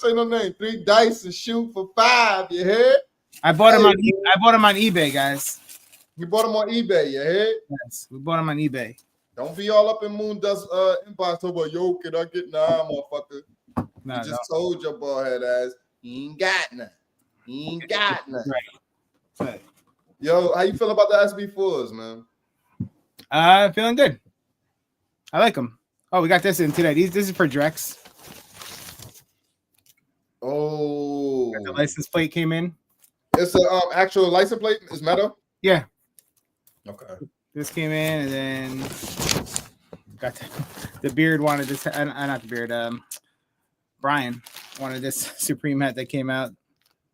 say no name. 3 dice and shoot for 5. You heard? I bought him on eBay, guys. You bought him on eBay, you heard? Yes, we bought him on eBay. Don't be all up in Moon Dust inbox about, yo, can I get motherfucker? No, you just told your bald head ass he ain't got nothing. Right. Yo, how you feel about the SB4s, man? Feeling good. I like them. Oh, we got this in today. This is for Drex. Oh, the license plate came in. It's a actual license plate. It's metal. Yeah. Okay. This came in, and then got the beard wanted this. Not the beard. Brian wanted this Supreme hat that came out.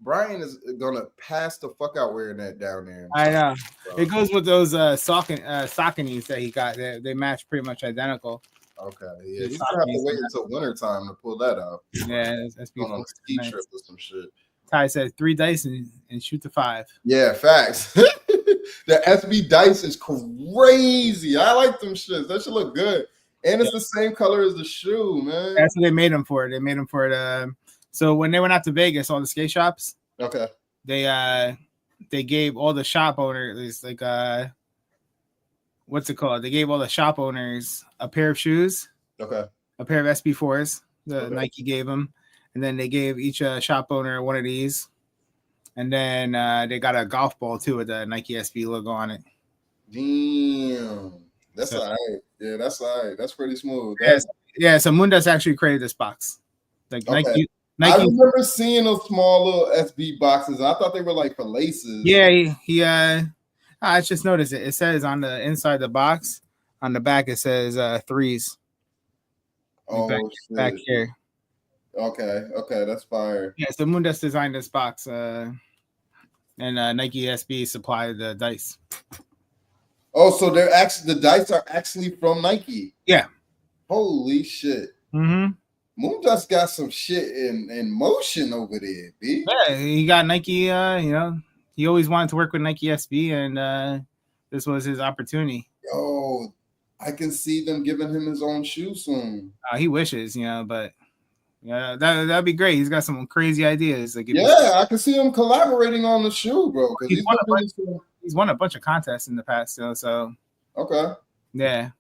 Brian is gonna pass the fuck out wearing that down there. I know. It goes with those Sauconys that he got. They match pretty much identical. Okay, yeah, he's gonna have to wait until wintertime to pull that out. Yeah, that's going on a ski trip or some shit. Ty said 3 dice and shoot the 5. Yeah, facts. The SB dice is crazy. I like them shits. That should look good. And it's the same color as the shoe, man. That's what they made them for. They made them for it. So when they went out to Vegas, all the skate shops, okay, they gave all the shop owners like what's it called? They gave all the shop owners a pair of shoes. Okay. A pair of SB4s. Nike gave them, and then they gave each shop owner one of these, and then they got a golf ball too with the Nike SB logo on it. Damn, that's all right. Yeah, that's all right. That's pretty smooth. Yeah. So Mundas actually created this box. Like Nike. I remember seeing those small little SB boxes. I thought they were like for laces. Yeah, I just noticed it. It says on the inside the box, on the back it says 3s. Oh, back here. Okay, that's fire. Yeah, so Mundas designed this box, and Nike SB supplied the dice. Oh, so they're actually the dice are actually from Nike. Yeah. Holy shit. Mm-hmm. Moondust got some shit in motion over there, B. Yeah, he got Nike. He always wanted to work with Nike SB, and this was his opportunity. Yo, I can see them giving him his own shoe soon. He wishes, but yeah, that'd be great. He's got some crazy ideas. Like I can see him collaborating on the shoe, bro. He's won a bunch of contests in the past, so okay, yeah.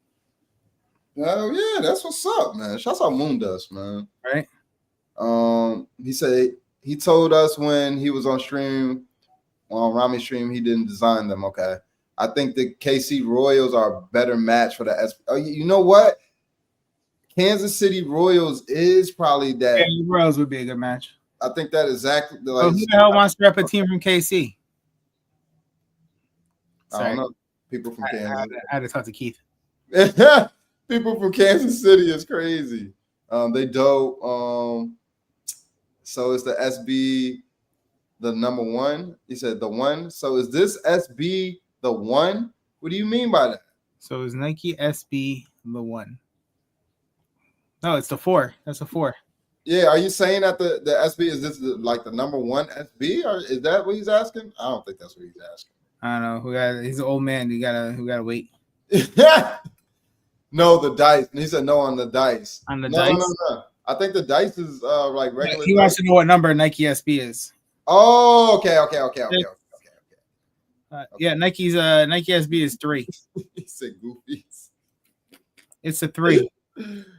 Hell yeah, that's what's up, man. Shouts out Moondust, man. Right. He said he told us when he was on stream, on Rami stream, he didn't design them. Okay. I think the KC Royals are a better match for the SP. Oh, you know what? Kansas City Royals is probably that. Yeah, Royals would be a good match. I think that exactly. Like, who the hell wants to rep a team from KC? I don't know. People from Kansas. I had to talk to Keith. People from Kansas City is crazy. They dope. So it's the SB, the number 1. He said the 1. So is this SB the 1? What do you mean by that? So is Nike SB the 1? No, it's the 4. That's a 4. Yeah, are you saying that the SB is this like the number 1 SB, or is that what he's asking? I don't think that's what he's asking. I don't know. He's an old man. We gotta wait. No, the dice. And he said no on the dice. On the dice? No. I think the dice is like regular. He wants to know what number Nike SB is. Oh, okay. Yeah, Nike SB is 3. He said goofies. It's a 3.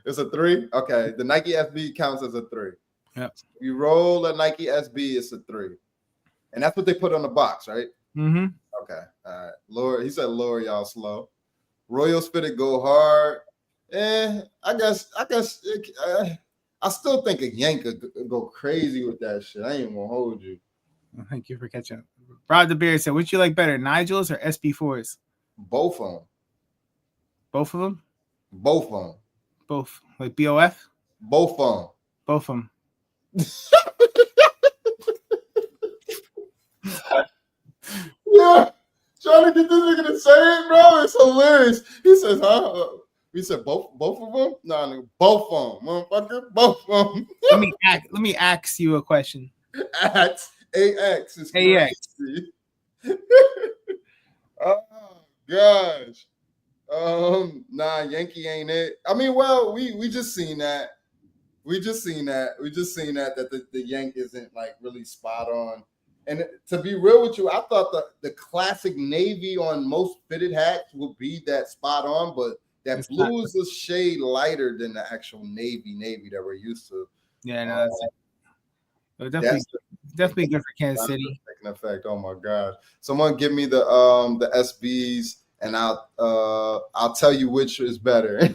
It's a 3? Okay. The Nike SB counts as a 3. Yep. If you roll a Nike SB, it's a 3. And that's what they put on the box, right? Mm-hmm. Okay. All right. Lord, he said lower y'all slow. Royals fit go hard. I guess I still think a Yank could go crazy with that shit. I ain't gonna hold you. Thank you for catching up. Rod the Beard said, "Which you like better, Nigel's or SB4s?" Both of them. Both of them. Both of them. Both like BOF. Both of them. Both of them. Yeah, trying to get this nigga to say it, bro. It's hilarious. He says, "Huh?" We said both of them. Nah, nigga, both of them, motherfucker. Both of them. Let me ask you a question. AX is AX. Oh gosh. Nah, Yankee ain't it. I mean, well, we just seen that. We just seen that the Yank isn't like really spot on. And to be real with you, I thought the classic navy on most fitted hats would be that spot on, but that it's blue is a shade lighter than the actual navy that we're used to. Yeah, no, definitely good for Kansas City. Taking effect. Oh my God! Someone give me the SBs, and I'll tell you which is better.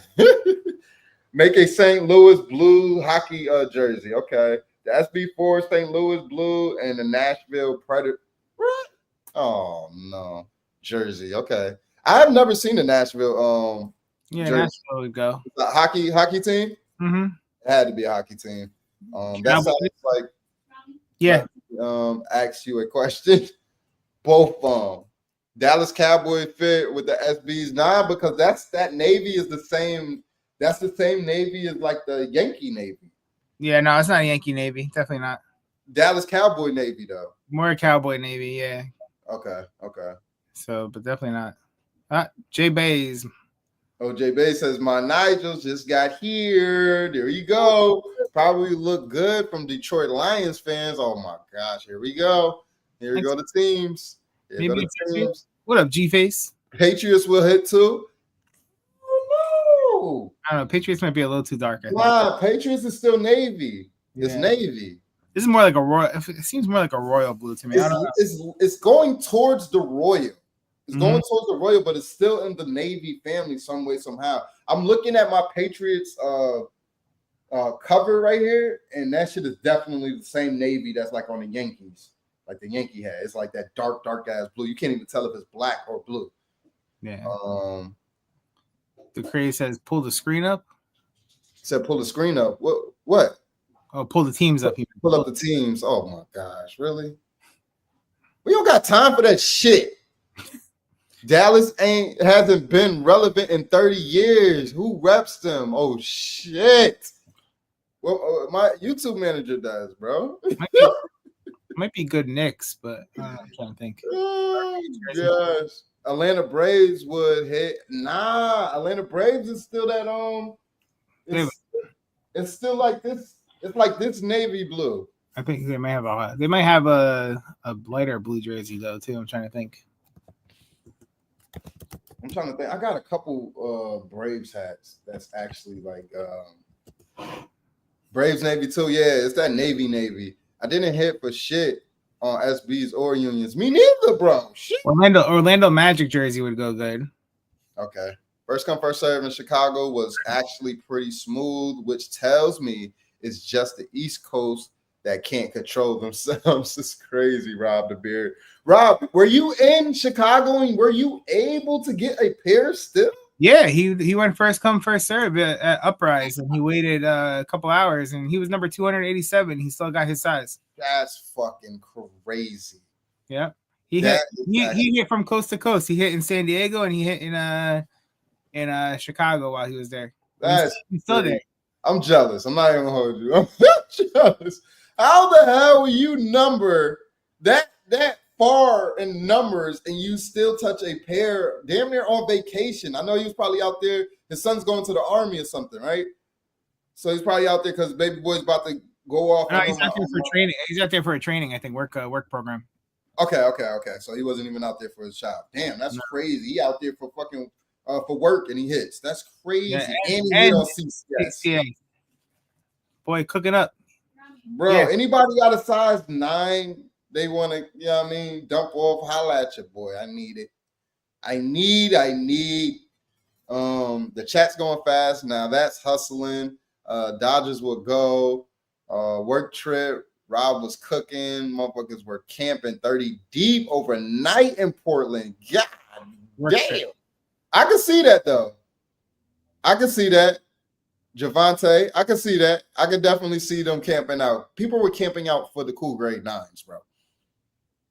Make a St. Louis blue hockey jersey. Okay. The SB4 St. Louis blue and the Nashville Predator. Oh no, jersey. Okay, I have never seen the Nashville. Nashville would go. The hockey team. Mm-hmm. It had to be a hockey team. That sounds like yeah. Ask you a question. Both Dallas Cowboy fit with the SBs. Nah, because that Navy is the same. That's the same Navy as like the Yankee Navy. Yeah, no, it's not a Yankee Navy. Definitely not. Dallas Cowboy Navy though. More Cowboy Navy, yeah. Okay. So, but definitely not. Jay Bays. OJ Bay says my Nigels just got here. There you go. Probably look good from Detroit Lions fans. Oh my gosh, here we go. Here we go the teams. Here go the teams. What up, G-Face? Patriots will hit too. Oh, I don't know. Patriots might be a little too dark. Nah, Patriots is still Navy. It's Navy. This is more like a royal. It seems more like a royal blue to me. I don't know. It's going towards the royal. It's going towards the royal, but it's still in the Navy family some way, somehow. I'm looking at my Patriots cover right here, and that shit is definitely the same Navy that's like on the Yankees. Like the Yankee hat. It's like that dark ass blue. You can't even tell if it's black or blue. Yeah. The craze says pull the screen up. Said pull the screen up. What? Oh, pull the teams up. Pull up the teams. Oh my gosh, really? We don't got time for that shit. Dallas hasn't been relevant in 30 years. Who reps them? Oh shit. Well, my YouTube manager does, bro. Might be good Knicks, but I'm trying to think. Oh gosh. Atlanta Braves would hit. Nah, Atlanta Braves is still that it's still like this. It's like this navy blue. I think they might have a lighter blue jersey though too. I'm trying to think. I got a couple Braves hats that's actually like Braves Navy too. Yeah, it's that Navy. I didn't hit for shit on SBs or unions. Me neither, bro. Shit. Orlando Magic jersey would go good. Okay. First come, first serve in Chicago was actually pretty smooth, which tells me it's just the East Coast that can't control themselves. It's crazy, Rob the Beard. Rob, were you in Chicago and were you able to get a pair still? Yeah, he went first come, first serve at Uprise, and he waited a couple hours, and he was number 287. He still got his size. That's fucking crazy. Yeah, he hit from coast to coast. He hit in San Diego, and he hit in Chicago while he was there. He's still there. I'm jealous. I'm not even gonna hold you. I'm jealous. How the hell will you number that far in numbers and you still touch a pair damn near on vacation? I know he was probably out there. His son's going to the army or something, right? So he's probably out there because baby boy's about to go off. No, he's out there for training. He's out there for a training, I think, work program. Okay. So he wasn't even out there for his child. Damn, that's crazy. He out there for fucking for work and he hits. That's crazy. Yeah, and he hit on CCS. Boy, cooking up. Bro, anybody got a size 9? They want to, you know what I mean, dump off, holla at your boy. I need it. I need. The chat's going fast. Now that's hustling. Dodgers will go. Work trip. Rob was cooking. Motherfuckers were camping 30 deep overnight in Portland. God damn. I can see that, though. I can see that. Javante, I can see that. I can definitely see them camping out. People were camping out for the cool grade 9s, bro.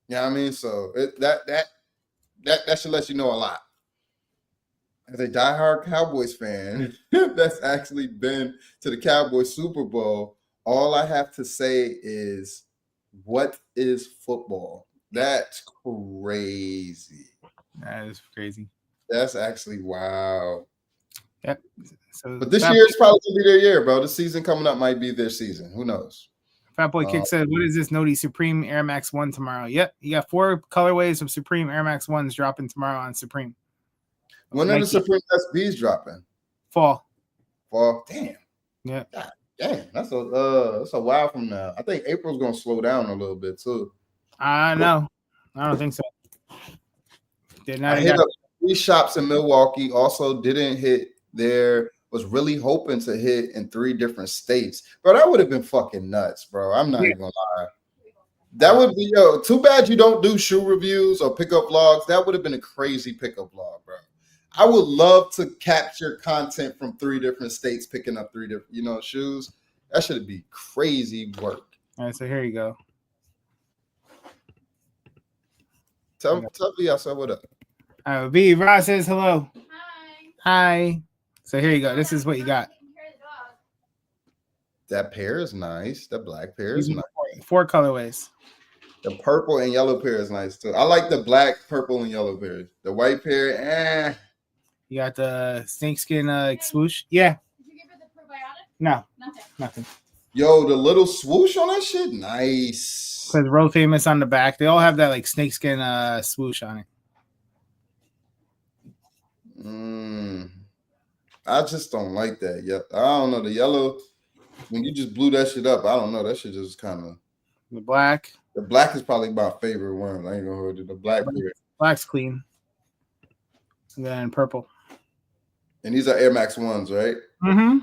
You know what I mean? So that should let you know a lot. As a diehard Cowboys fan that's actually been to the Cowboys Super Bowl, all I have to say is, what is football? That's crazy. That is crazy. That's actually wow. Yep. So, but this year is probably going to be their year, bro. The season coming up might be their season. Who knows? Fat Boy Kick said, what is this Noti Supreme Air Max 1 tomorrow? Yep. You got 4 colorways of Supreme Air Max 1s dropping tomorrow on Supreme. When are the Supreme SBs dropping? Fall. Damn. Yeah. God, damn. That's a while from now. I think April's going to slow down a little bit, too. No. I don't think so. I hit up 3 shops in Milwaukee. Also didn't hit there. Was really hoping to hit in 3 different states. Bro, that would have been fucking nuts, bro. I'm not even gonna lie. That would be, too bad you don't do shoe reviews or pickup vlogs. That would have been a crazy pickup vlog, bro. I would love to capture content from 3 different states, picking up 3 different, shoes. That should be crazy work. All right, so here you go. Tell me, I said what up. All right, B. Ross says hello. Hi. So here you go. This is what you got. That pair is nice. That black pair is nice. 4 colorways. The purple and yellow pair is nice too. I like the black, purple, and yellow pair. The white pair, You got the snakeskin swoosh. Yeah. Did you give her the probiotic? No. Nothing. Yo, the little swoosh on that shit, nice. Says World Famous on the back. They all have that like snakeskin swoosh on it. I just don't like that. Yeah, I don't know the yellow. When you just blew that shit up, I don't know. That shit just kind of. The black. The black is probably my favorite one. I ain't gonna hold you. The black pair. Black's clean. And then purple. And these are Air Max 1s, right? Mm-hmm.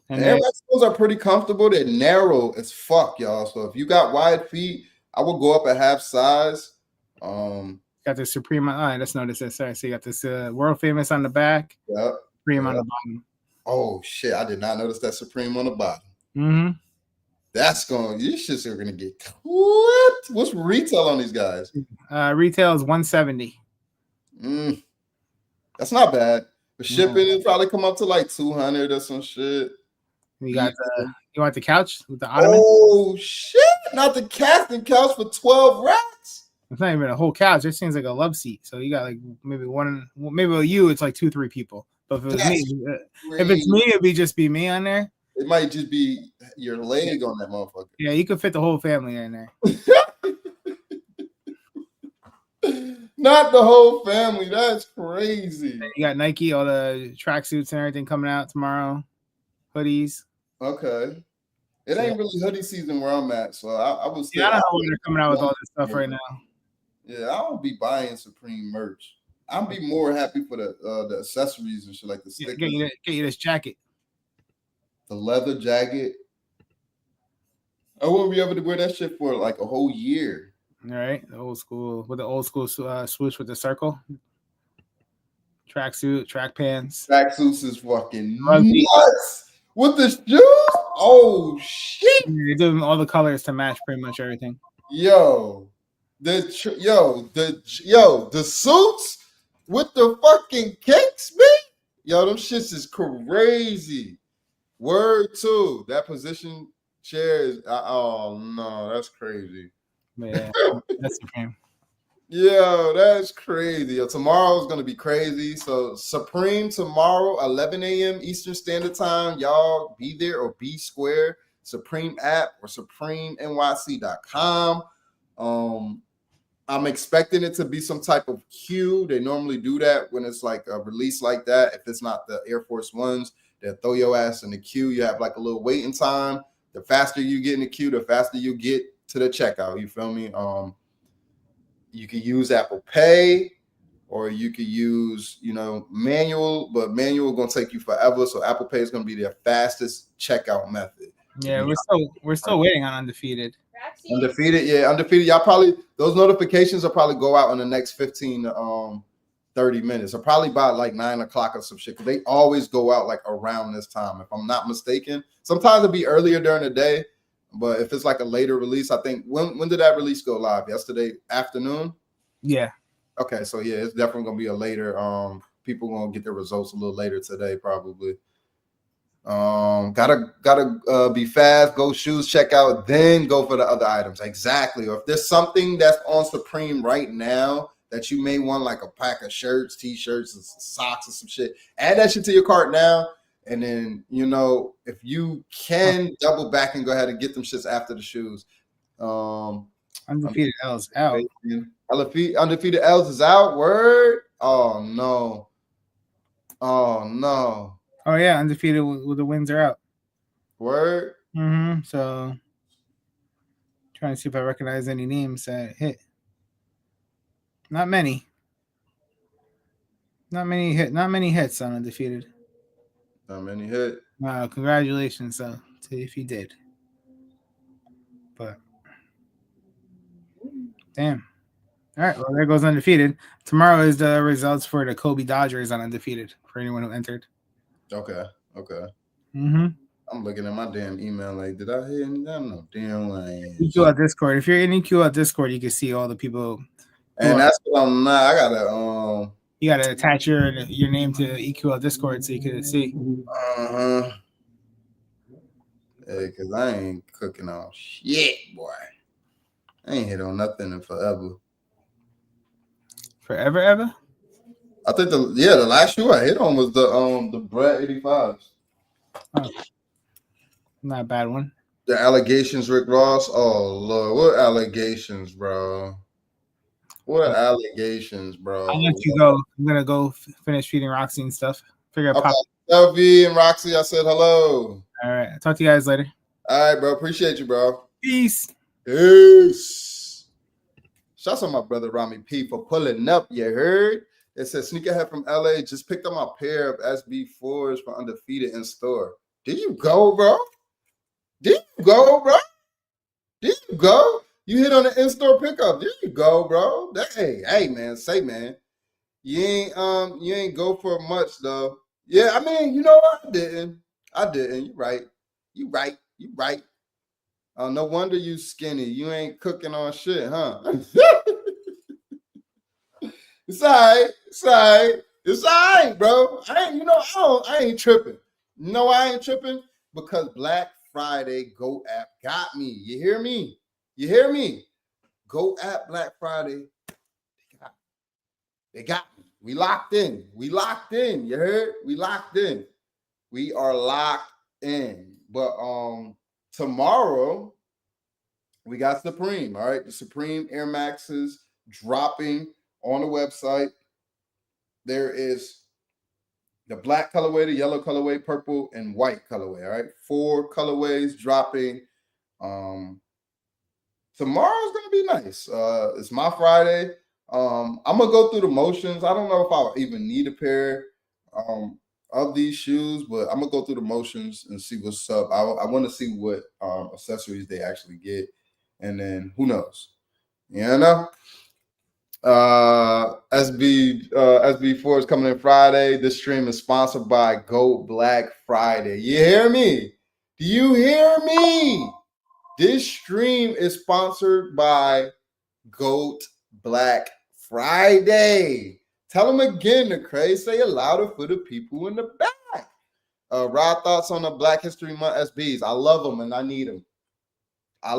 And Air Max 1s are pretty comfortable. They're narrow as fuck, y'all. So if you got wide feet, I would go up a half size. Got the Supreme. Let's notice this. Sorry. So you got this World Famous on the back. Yep. Supreme on the bottom. Oh shit! I did not notice that Supreme on the bottom. Mm-hmm. That's going. These shits are gonna get what? What's retail on these guys? Retail is $170. That's not bad. The shipping will probably come up to like $200 or some shit. You got you want the couch with the ottoman? Oh shit! Not the casting couch for 12 racks. It's not even a whole couch. It seems like a love seat. So you got like maybe one. Maybe with you, it's like 2-3 people. But if it was me, if it's me, it'd just be me on there. It might just be your leg on that motherfucker. Yeah, you could fit the whole family in there. Not the whole family. That's crazy. You got Nike, all the tracksuits and everything coming out tomorrow. Hoodies. Okay. It ain't really hoodie season where I'm at, so I was. Yeah, I don't know when they're coming out with all this stuff right now. Yeah, I don't be buying Supreme merch. I'll be more happy for the accessories and shit like the stickers. Get you this jacket. The leather jacket. I won't be able to wear that shit for like a whole year. All right, the old school swoosh with the circle. Tracksuit, track pants. Tracksuits is fucking nuts. With the shoes? Oh shit! They're doing all the colors to match pretty much everything. Yo, the suits with the fucking kicks, man. Yo, them shits is crazy. Word too. That position chair is. Oh no, that's crazy. Yeah, that's Supreme. Yo, that's crazy. Yo, tomorrow's gonna be crazy. So Supreme tomorrow, 11 a.m. Eastern Standard Time. Y'all be there or be square. Supreme app or SupremeNYC.com. I'm expecting it to be some type of queue. They normally do that when it's like a release like that. If it's not the Air Force Ones, they'll throw your ass in the queue. You have like a little waiting time. The faster you get in the queue, the faster you get to the checkout. You feel me? You can use Apple Pay or you could use, manual, but manual gonna take you forever. So Apple Pay is gonna be their fastest checkout method. Yeah, we're still waiting on Undefeated. Undefeated. Y'all probably those notifications will probably go out in the next 15 to 30 minutes, or probably by like 9 o'clock or some shit. Cause they always go out like around this time, if I'm not mistaken. Sometimes it'll be earlier during the day, but if it's like a later release, I think when did that release go live? Yesterday afternoon? Yeah. Okay, so yeah, it's definitely gonna be a later. People gonna get their results a little later today, probably. Gotta be fast, go shoes, check out, then go for the other items. Exactly. Or if there's something that's on Supreme right now that you may want, like a pack of shirts, t-shirts, and socks, or some shit, add that shit to your cart now. And then, if you can double back and go ahead and get them shits after the shoes. Undefeated L's out. Undefeated L's is out. Word. Oh no. Oh yeah, Undefeated with the wins are out. Word. So trying to see if I recognize any names that hit. Not many. Not many hits on Undefeated. Not many hit. Wow, congratulations to if you did. But damn. All right, well there goes Undefeated. Tomorrow is the results for the Kobe Dodgers on Undefeated for anyone who entered. Okay. I'm looking at my damn email like, did I hear anything? No damn way. EQL Discord. If you're in EQL Discord, you can see all the people. And that's what I'm not. I gotta You gotta attach your name to EQL Discord so you can see. Yeah, cause I ain't cooking on shit, boy. I ain't hit on nothing in forever. Forever, ever? I think the last shoe I hit on was the Brett 85s. Oh, not a bad one. The allegations, Rick Ross. Oh Lord, what allegations, bro? What allegations, bro? I'll let you go. I'm gonna go finish feeding Roxy and stuff. Figure out. LV and Roxy, I said hello. All right, I'll talk to you guys later. All right, bro. Appreciate you, bro. Peace. Peace. Shouts out my brother Rami P for pulling up. You heard? It says Sneakerhead from LA just picked up my pair of SB4s for Undefeated in store. Did you go, bro? Did you go, bro? Did you go? You hit on the in-store pickup. There you go, bro. Hey, man. Say, man. You ain't go for much though. Yeah, I mean, you know what? I didn't. You right. You right. No wonder you skinny. You ain't cooking on shit, huh? It's all right, bro. I ain't tripping. No, I ain't tripping because Black Friday Go App got me. You hear me? Go App Black Friday. They got me. We locked in. You heard? We locked in. We are locked in. But tomorrow we got Supreme. All right, the Supreme Air Maxes dropping on the website. There is the black colorway, the yellow colorway, purple, and white colorway. All right, 4 colorways dropping. Tomorrow's gonna be nice. It's my Friday. I'm gonna go through the motions. I don't know if I'll even need a pair of these shoes, but I'm gonna go through the motions and see what's up. I want to see what accessories they actually get, and then who knows? You know. SB4 is coming in Friday. This stream is sponsored by Go Black Friday. You hear me? Do you hear me? This stream is sponsored by GOAT Black Friday. Tell them again, the craze. Say it louder for the people in the back. Raw thoughts on the Black History Month SBs. I love them and I need them. I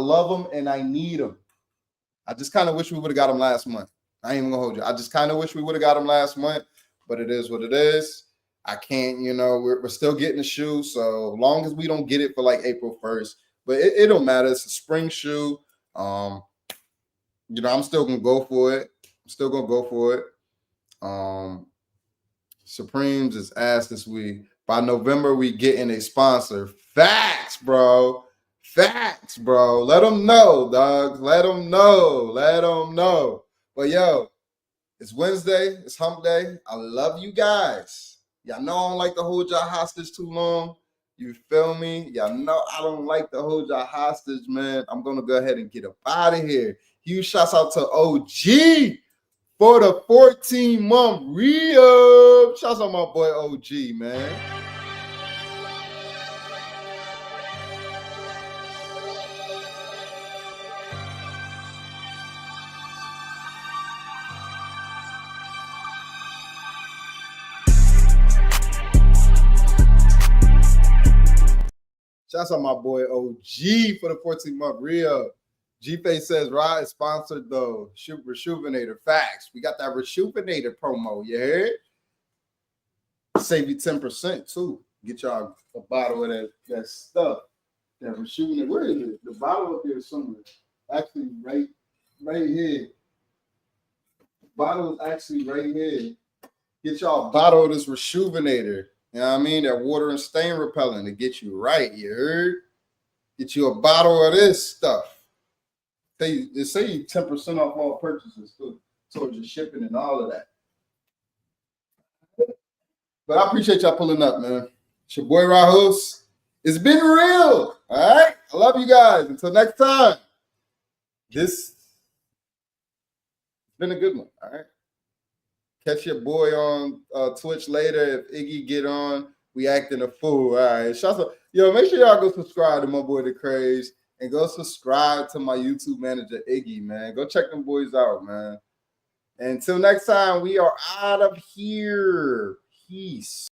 just kind of wish we would have got them last month. I ain't even gonna hold you. I just kind of wish we would have got them last month, but it is what it is. I can't, we're still getting the shoe. So long as we don't get it for like April 1st, but it don't matter. It's a spring shoe. I'm still gonna go for it. Supremes is ass this week. By November, we getting a sponsor. Facts, bro. Let them know, dogs. Let them know. But yo, it's Wednesday. It's hump day. I love you guys. Y'all know I don't like to hold y'all hostage too long. You feel me? Y'all know I don't like to hold y'all hostage, man. I'm going to go ahead and get up out of here. Huge shouts out to OG for the 14-month re-up. Shouts out my boy OG, man. Shouts out my boy OG for the 14-month re-up. G-Face says, Rod is sponsored though. Rejuvenator. Facts. We got that Rejuvenator promo. You heard? Save you 10% too. Get y'all a bottle of that stuff. That Rejuvenator. Where is it? The bottle up here somewhere. Actually, right here. The bottle is actually right here. Get y'all a bottle of this Rejuvenator. You know what I mean? That water and stain repellent to get you right. You heard? Get you a bottle of this stuff. They say you 10% off all purchases too, towards your shipping and all of that. But I appreciate y'all pulling up, man. It's your boy Rahus. It's been real. All right. I love you guys. Until next time. This has been a good one. All right. Catch your boy on Twitch later if Iggy get on. We acting a fool. All right. Shout out. Yo, make sure y'all go subscribe to my boy The Craze and go subscribe to my YouTube manager, Iggy, man. Go check them boys out, man. Until next time, we are out of here. Peace.